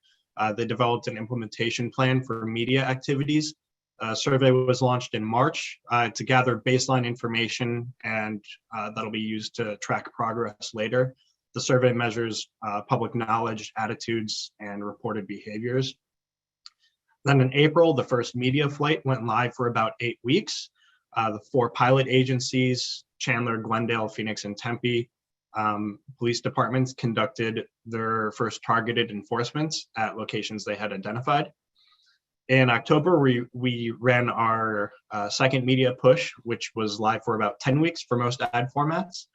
They developed an implementation plan for media activities. A survey was launched in March to gather baseline information, and that'll be used to track progress later. The survey measures public knowledge, attitudes, and reported behaviors. Then in April, the first media flight went live for about 8 weeks. The 4 pilot agencies, Chandler, Glendale, Phoenix, and Tempe, police departments conducted their first targeted enforcements at locations they had identified. In October, we ran our second media push, which was live for about 10 weeks for most ad formats.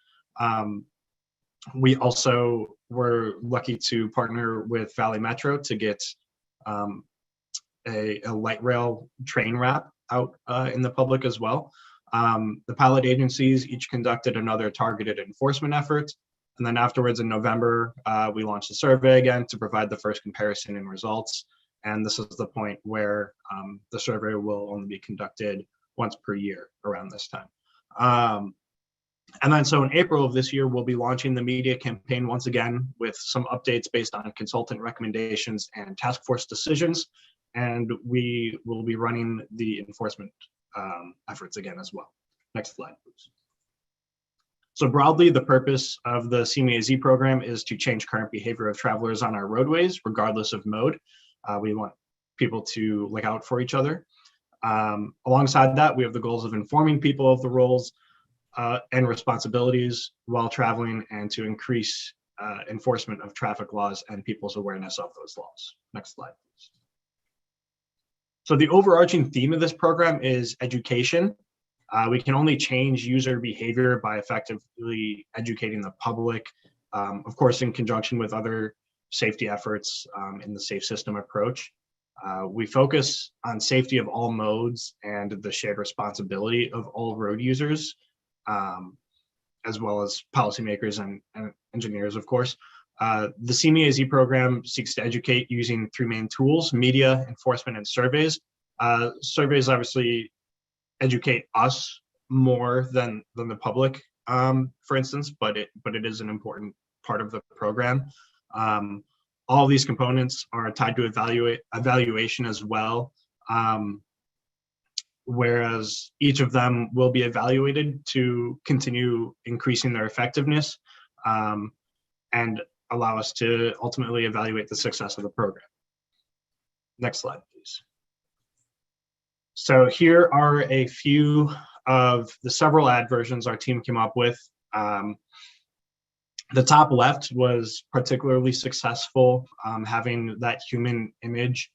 We also were lucky to partner with Valley Metro to get a light rail train wrap out in the public as well. The pilot agencies each conducted another targeted enforcement effort. And then afterwards in November, we launched a survey again to provide the first comparison and results. And this is the point where the survey will only be conducted once per year around this time. And then so in April of this year, we'll be launching the media campaign once again with some updates based on consultant recommendations and task force decisions. And we will be running the enforcement efforts again as well. Next slide, please. So broadly, the purpose of the CMAZ program is to change current behavior of travelers on our roadways, regardless of mode. We want people to look out for each other. Alongside that, we have the goals of informing people of the roles and responsibilities while traveling, and to increase enforcement of traffic laws and people's awareness of those laws. Next slide, please. So the overarching theme of this program is education. We can only change user behavior by effectively educating the public, of course, in conjunction with other safety efforts in the safe system approach. We focus on safety of all modes and the shared responsibility of all road users, as well as policymakers and engineers, of course. The CMAZ program seeks to educate using 3 main tools: media, enforcement, and surveys. Surveys obviously educate us more than the public, for instance, but it is an important part of the program. All of these components are tied to evaluation as well, whereas each of them will be evaluated to continue increasing their effectiveness and allow us to ultimately evaluate the success of the program. Next slide, please. So here are a few of the several ad versions our team came up with. The top left was particularly successful, having that human image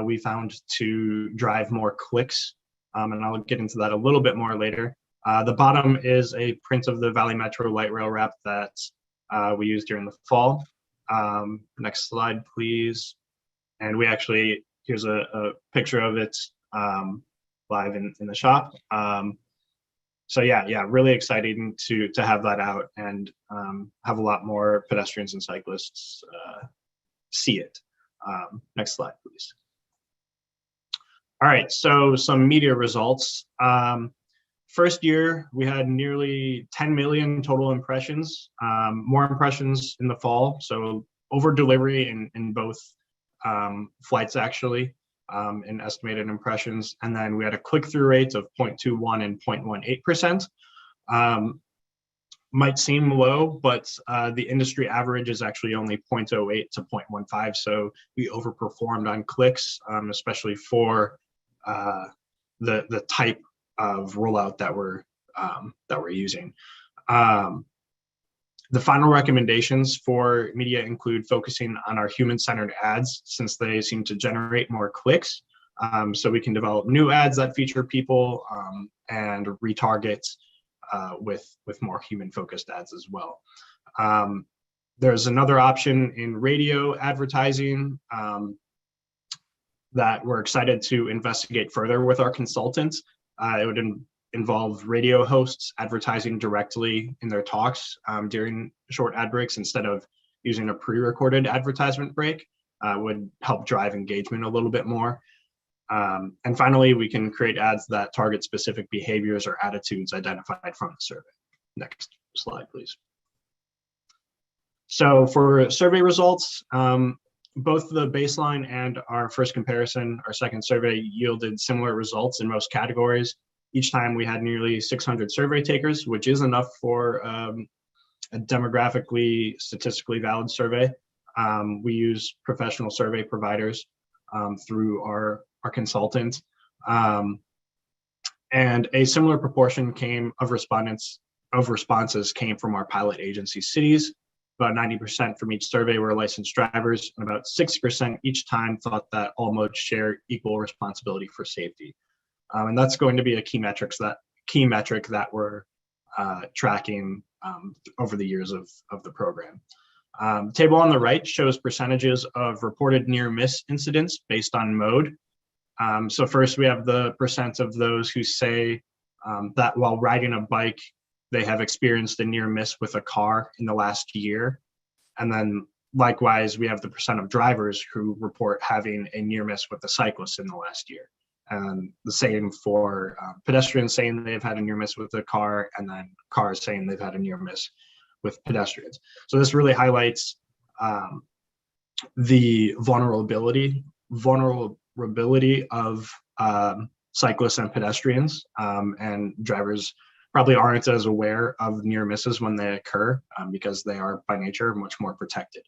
we found to drive more clicks, and I'll get into that a little bit more later. The bottom is a print of the Valley Metro light rail wrap that we used during the fall. Next slide, please. And we actually, here's a picture of it live in the shop. So yeah, really exciting to have that out and have a lot more pedestrians and cyclists see it. Next slide, please. All right, so some media results. First year, we had nearly 10 million total impressions, more impressions in the fall, so over delivery in both flights actually, in estimated impressions. And then we had a click-through rate of 0.21 and 0.18%. Might seem low, but the industry average is actually only 0.08 to 0.15, so we overperformed on clicks, especially for the type of rollout that we're using. The final recommendations for media include focusing on our human-centered ads, since they seem to generate more clicks. So we can develop new ads that feature people and retarget with more human-focused ads as well. There's another option in radio advertising that we're excited to investigate further with our consultants. It would involve radio hosts advertising directly in their talks during short ad breaks instead of using a pre-recorded advertisement break. Would help drive engagement a little bit more. And finally, we can create ads that target specific behaviors or attitudes identified from the survey. Next slide, please. So for survey results, both the baseline and our first comparison, our second survey, yielded similar results in most categories. Each time we had nearly 600 survey takers, which is enough for a demographically, statistically valid survey. We use professional survey providers through our consultant. And a similar proportion of responses came from our pilot agency cities. About 90% from each survey were licensed drivers, and about 6% each time thought that all modes share equal responsibility for safety. And that's going to be a key metric that we're tracking over the years of the program. Table on the right shows percentages of reported near-miss incidents based on mode. So first we have the percent of those who say that while riding a bike, they have experienced a near miss with a car in the last year. And then likewise, we have the percent of drivers who report having a near miss with a cyclist in the last year. And the same for pedestrians saying they've had a near miss with a car, and then cars saying they've had a near miss with pedestrians. So this really highlights the vulnerability of cyclists and pedestrians, and drivers probably aren't as aware of near misses when they occur because they are by nature much more protected.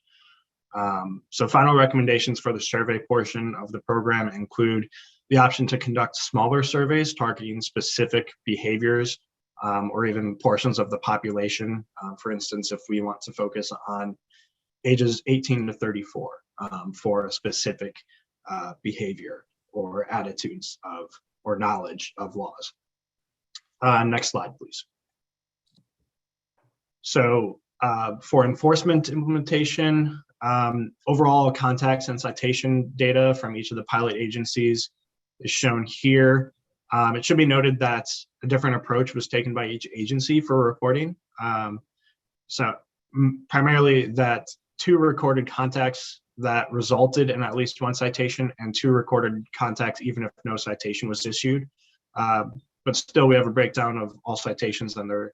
So final recommendations for the survey portion of the program include the option to conduct smaller surveys targeting specific behaviors or even portions of the population. For instance, if we want to focus on ages 18 to 34 for a specific behavior or attitudes or knowledge of laws. Next slide, please. So for enforcement implementation, overall contacts and citation data from each of the pilot agencies is shown here. It should be noted that a different approach was taken by each agency for reporting. So primarily that 2 recorded contacts that resulted in at least 1 citation and 2 recorded contacts even if no citation was issued. But still we have a breakdown of all citations and their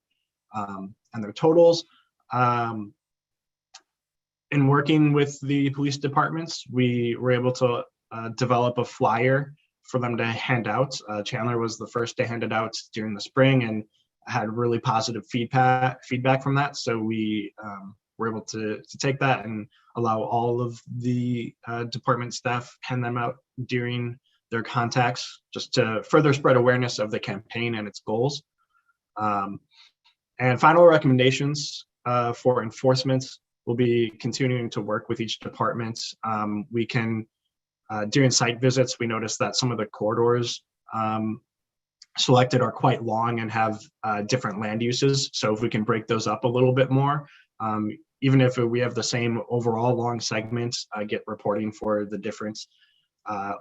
totals. In working with the police departments, we were able to develop a flyer for them to hand out. Chandler was the first to hand it out during the spring and had really positive feedback from that. So we were able to take that and allow all of the department staff hand them out during their contacts, just to further spread awareness of the campaign and its goals. And final recommendations for enforcement will be continuing to work with each department. We can, during site visits, we noticed that some of the corridors selected are quite long and have different land uses. So if we can break those up a little bit more, even if we have the same overall long segments, get reporting for the different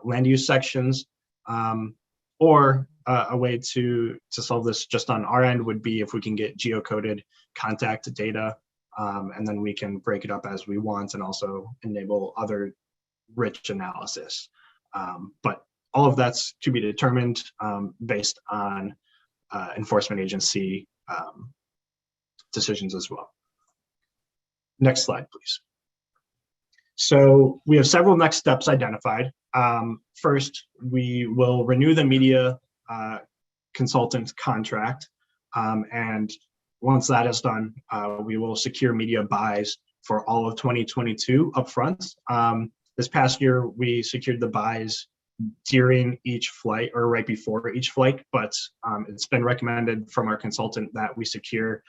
land use sections, or a way to solve this just on our end would be if we can get geocoded contact data, and then we can break it up as we want and also enable other rich analysis. But all of that's to be determined based on enforcement agency decisions as well. Next slide, please. So we have several next steps identified. First, we will renew the media consultant contract. And once that is done, we will secure media buys for all of 2022 upfront. This past year, we secured the buys during each flight or right before each flight, but it's been recommended from our consultant that we secure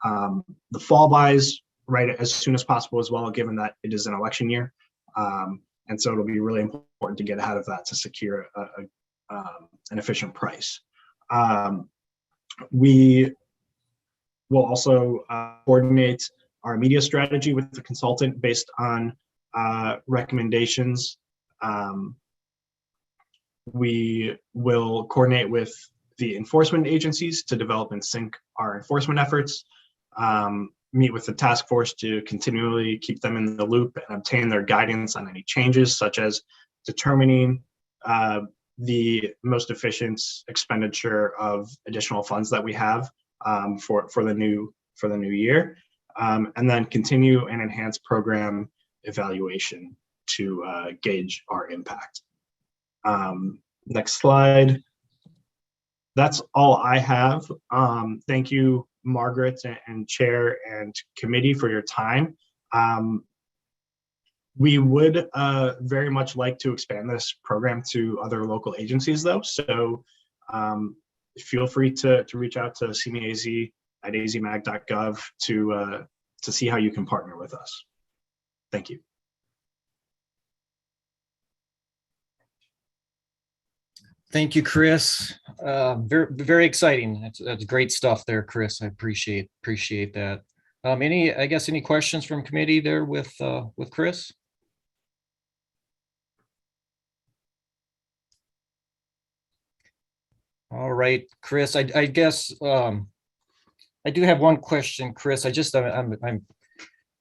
the fall buys right as soon as possible as well, given that it is an election year. And so it'll be really important to get ahead of that to secure an efficient price. We We'll also coordinate our media strategy with the consultant based on recommendations. We will coordinate with the enforcement agencies to develop and sync our enforcement efforts, meet with the task force to continually keep them in the loop and obtain their guidance on any changes, such as determining the most efficient expenditure of additional funds that we have for the new year, and then continue and enhance program evaluation to gauge our impact. Next slide. That's all I have. Thank you, Margaret and Chair and Committee, for your time. We would very much like to expand this program to other local agencies, though. So feel free to reach out to CMEAZ at azmag.gov to see how you can partner with us. Thank you. Thank you, Chris. Very exciting. That's great stuff there, Chris. I appreciate that. Any questions from committee there with Chris? All right, Chris. I guess I do have one question, Chris.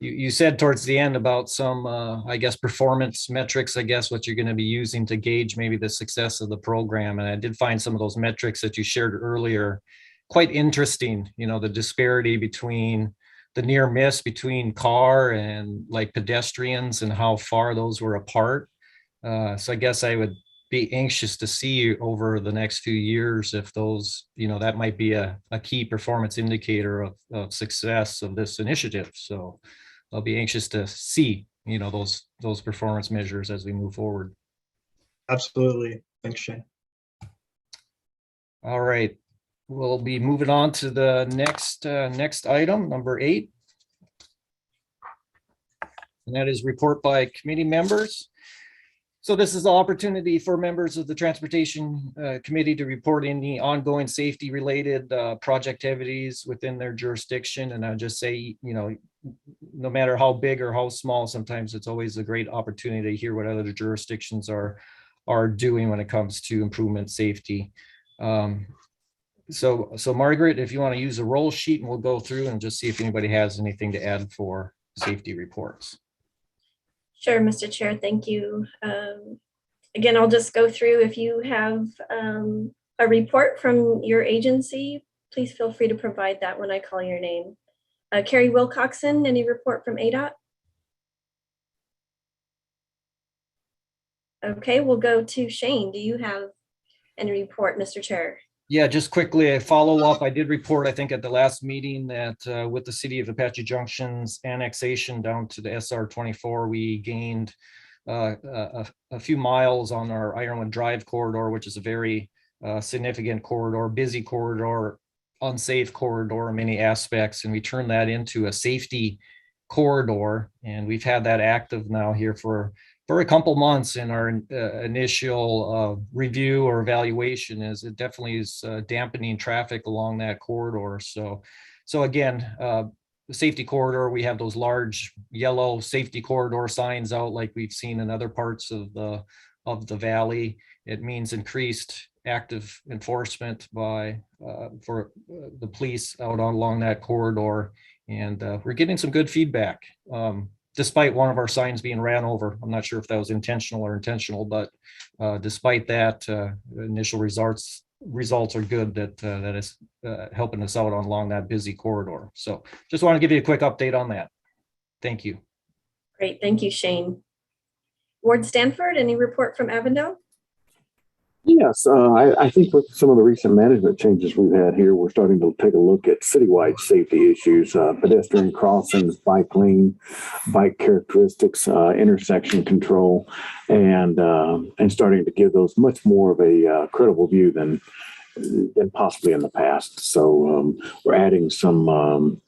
You said towards the end about some, I guess, performance metrics, what you're going to be using to gauge maybe the success of the program. And I did find some of those metrics that you shared earlier quite interesting, the disparity between the near miss between car and like pedestrians and how far those were apart. So I guess I would be anxious to see over the next few years if those, that might be a key performance indicator of success of this initiative. So I'll be anxious to see, those performance measures as we move forward. Absolutely. Thanks, Shane. All right. We'll be moving on to the next item, number 8. And that is report by committee members. So this is the opportunity for members of the Transportation Committee to report any ongoing safety related project activities within their jurisdiction. And I'll just say, no matter how big or how small, sometimes it's always a great opportunity to hear what other jurisdictions are doing when it comes to improvement safety. So Margaret, if you want to use a roll sheet, and we'll go through and just see if anybody has anything to add for safety reports. Sure, Mr. Chair, thank you. Again, I'll just go through. If you have a report from your agency, please feel free to provide that when I call your name. Carrie Wilcoxon, any report from ADOT? Okay, we'll go to Shane. Do you have any report, Mr. Chair? Yeah, just quickly, a follow-up. I did report, I think, at the last meeting that with the City of Apache Junction's annexation down to the SR 24, we gained a few miles on our Ironwood Drive corridor, which is a very significant corridor, busy corridor, unsafe corridor in many aspects, and we turned that into a safety corridor, and we've had that active now here for a couple months. In our initial review or evaluation, is it definitely is dampening traffic along that corridor. So again, the safety corridor, we have those large yellow safety corridor signs out like we've seen in other parts of the valley. It means increased active enforcement for the police out along that corridor, and we're getting some good feedback. Despite one of our signs being ran over. I'm not sure if that was intentional, but despite that, initial results are good that is helping us out along that busy corridor. So just want to give you a quick update on that. Thank you. Great, thank you, Shane. Ward Stanford, any report from Avondale? Yes, I think with some of the recent management changes we've had here, we're starting to take a look at citywide safety issues, pedestrian crossings, bike lane, bike characteristics, intersection control, and starting to give those much more of a credible view than possibly in the past. So we're adding some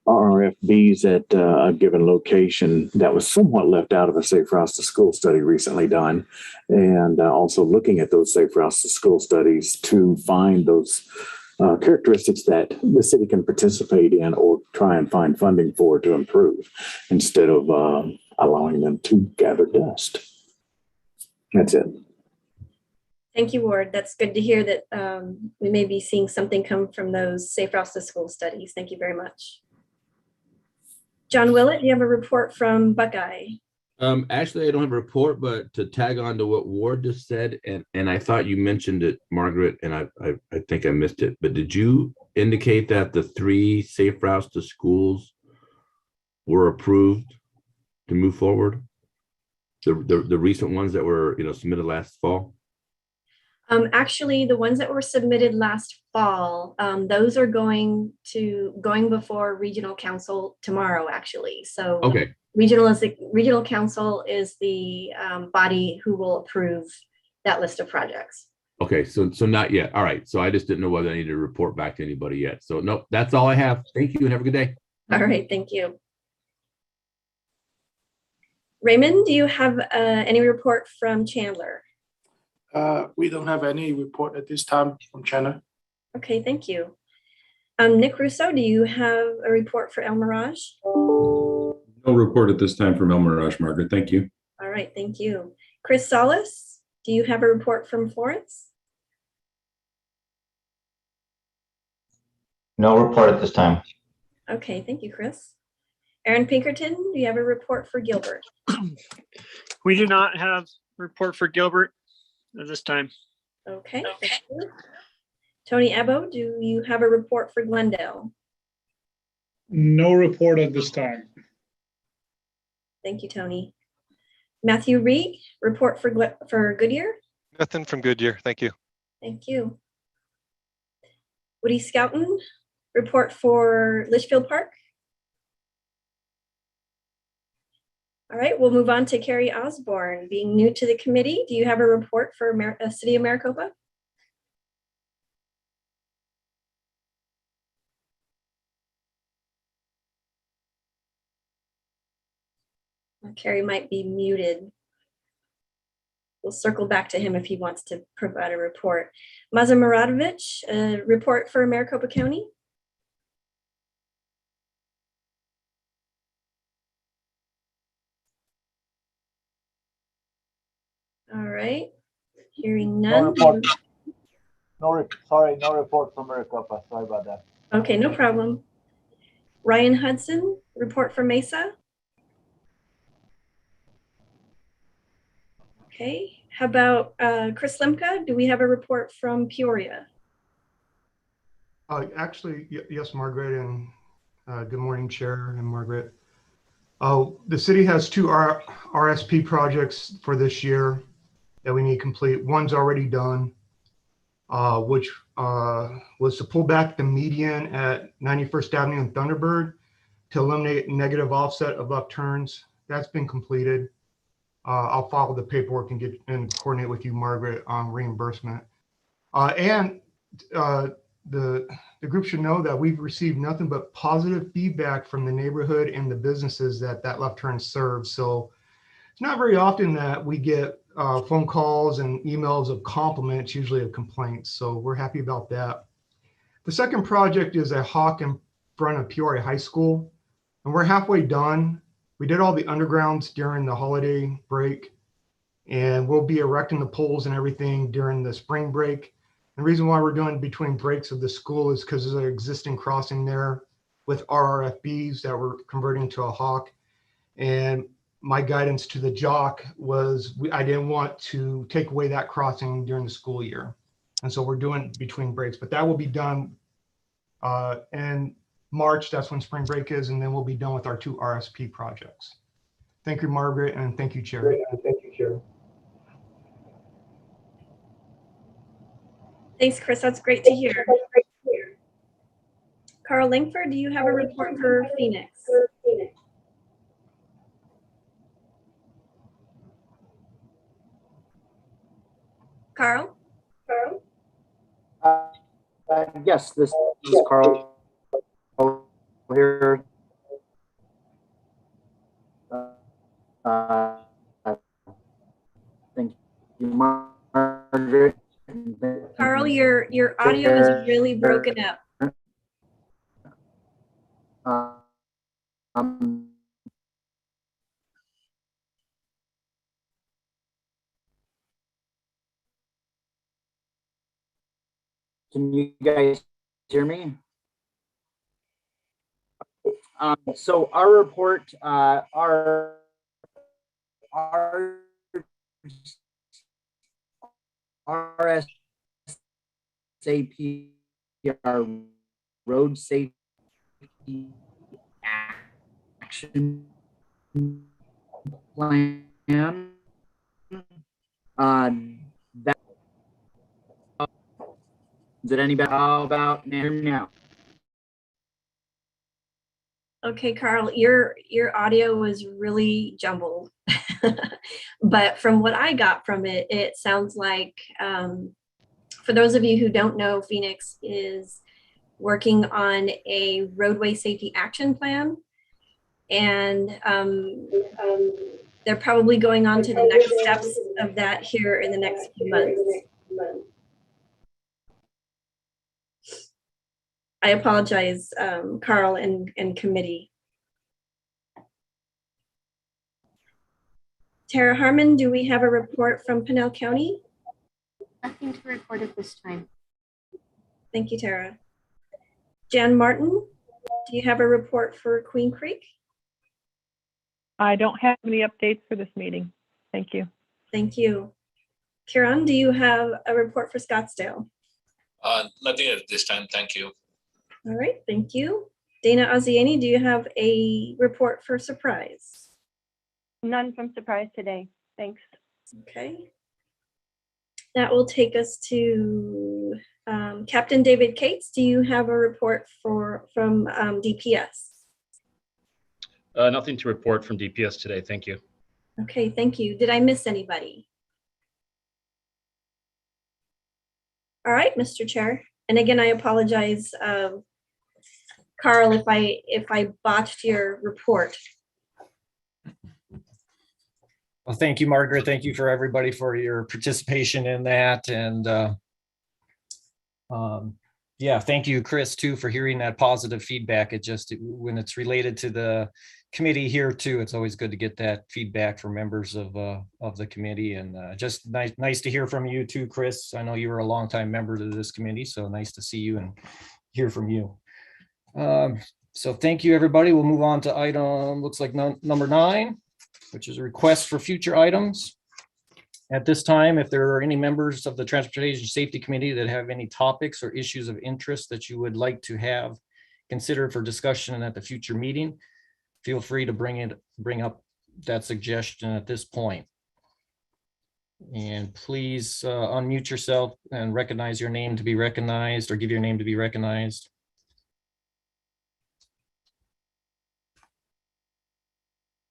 RFBs at a given location that was somewhat left out of a safe routes to school study recently done, and also looking at those safe routes to school studies to find those characteristics that the city can participate in or try and find funding for to improve instead of allowing them to gather dust. That's it. Thank you, Ward. That's good to hear that we may be seeing something come from those Safe Routes to School studies. Thank you very much. John Willett, do you have a report from Buckeye? Actually, I don't have a report, but to tag on to what Ward just said, and I thought you mentioned it, Margaret, and I think I missed it, but did you indicate that the 3 safe routes to schools were approved to move forward? The recent ones that were submitted last fall? Actually, the ones that were submitted last fall, those are going before regional council tomorrow, actually. So Okay. Regional council is the body who will approve that list of projects. Okay, so not yet. All right. So I just didn't know whether I needed to report back to anybody yet. So nope, that's all I have. Thank you and have a good day. All right, thank you. Raymond, do you have any report from Chandler? We don't have any report at this time from Chandler. Okay, thank you. Nick Russo, do you have a report for El Mirage? No report at this time from El Mirage, Margaret. Thank you. All right, thank you. Chris Solis, do you have a report from Florence? No report at this time. Okay, thank you, Chris. Aaron Pinkerton, do you have a report for Gilbert? We do not have a report for Gilbert at this time. Okay, thank you. Tony Ebo, do you have a report for Glendale? No report at this time. Thank you, Tony. Matthew Reed, report for Goodyear? Nothing from Goodyear. Thank you. Thank you. Woody Scouten, report for Litchfield Park? All right, we'll move on to Carrie Osborne. Being new to the committee, do you have a report for City of Maricopa? Carrie might be muted. We'll circle back to him if he wants to provide a report. Maza Muradovic, a report for Maricopa County? All right, hearing none. No report. No report from Maricopa. Sorry about that. Okay, no problem. Ryan Hudson, report from Mesa. Okay, how about Chris Lemke? Do we have a report from Peoria? Actually, yes, Margaret, and good morning, Chair and Margaret. The city has 2 RSP projects for this year that we need complete. One's already done, which was to pull back the median at 91st Avenue and Thunderbird to eliminate negative offset of left turns. That's been completed. I'll follow the paperwork and coordinate with you, Margaret, on reimbursement. And the group should know that we've received nothing but positive feedback from the neighborhood and the businesses that left turn serves. So it's not very often that we get phone calls and emails of compliments, usually of complaints. So we're happy about that. The second project is a hawk in front of Peoria High School, and we're halfway done. We did all the undergrounds during the holiday break, and we'll be erecting the poles and everything during the spring break. The reason why we're doing between breaks of the school is because there's an existing crossing there with RRFBs that we're converting to a hawk. And my guidance to the jock was I didn't want to take away that crossing during the school year. And so we're doing between breaks, but that will be done in March. That's when spring break is. And then we'll be done with our 2 RSP projects. Thank you, Margaret. And thank you, Chair. Thank you, Chair. Thanks, Chris. That's great to hear. Carl Langford, do you have a report for Phoenix? Carl? Yes, this is Carl here. Thank you, Margaret. Carl, your audio is really broken up. Um, can you guys hear me? So our report, our RSAP, our road safety action plan. That is it anybody? How about now? Okay, Carl, your audio was really jumbled. But from what I got from it, it sounds like, for those of you who don't know, Phoenix is working on a roadway safety action plan. And they're probably going on to the next steps of that here in the next few months. I apologize, Carl and committee. Tara Harmon, do we have a report from Pinell County? Nothing to report at this time. Thank you, Tara. Jan Martin, do you have a report for Queen Creek? I don't have any updates for this meeting. Thank you. Thank you. Kieran, do you have a report for Scottsdale? Nothing at this time. Thank you. All right, thank you. Dana Oziani, do you have a report for Surprise? None from Surprise today. Thanks. Okay. That will take us to Captain David Cates. Do you have a report from DPS? Nothing to report from DPS today. Thank you. Okay, thank you. Did I miss anybody? All right, Mr. Chair. And again, I apologize, Carl, if I botched your report. Well, thank you, Margaret. Thank you for everybody for your participation in that. And yeah, thank you, Chris, too, for hearing that positive feedback. When it's related to the committee here too, it's always good to get that feedback from members of the committee. And just nice to hear from you too, Chris. I know you were a longtime member of this committee, so nice to see you and hear from you. So thank you, everybody. We'll move on to item, looks like number 9, which is a request for future items. At this time, if there are any members of the Transportation Safety Committee that have any topics or issues of interest that you would like to have considered for discussion at the future meeting, feel free to bring up that suggestion at this point. And please unmute yourself and recognize your name to be recognized, or give your name to be recognized.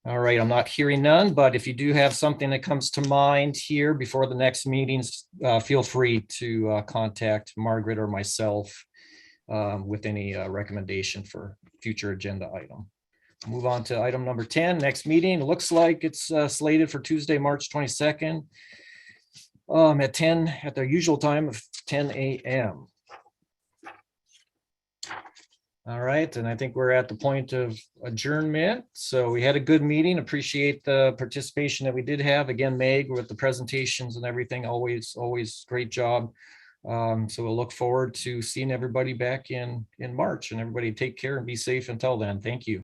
All right, I'm not hearing none, but if you do have something that comes to mind here before the next meetings, feel free to contact Margaret or myself with any recommendation for future agenda item. Move on to item number 10, next meeting. It looks like it's slated for Tuesday, March 22nd at the usual time of 10 a.m. All right, and I think we're at the point of adjournment. So we had a good meeting. Appreciate the participation that we did have. Again, Meg, with the presentations and everything, always great job. So we'll look forward to seeing everybody back in March, and everybody take care and be safe until then. Thank you.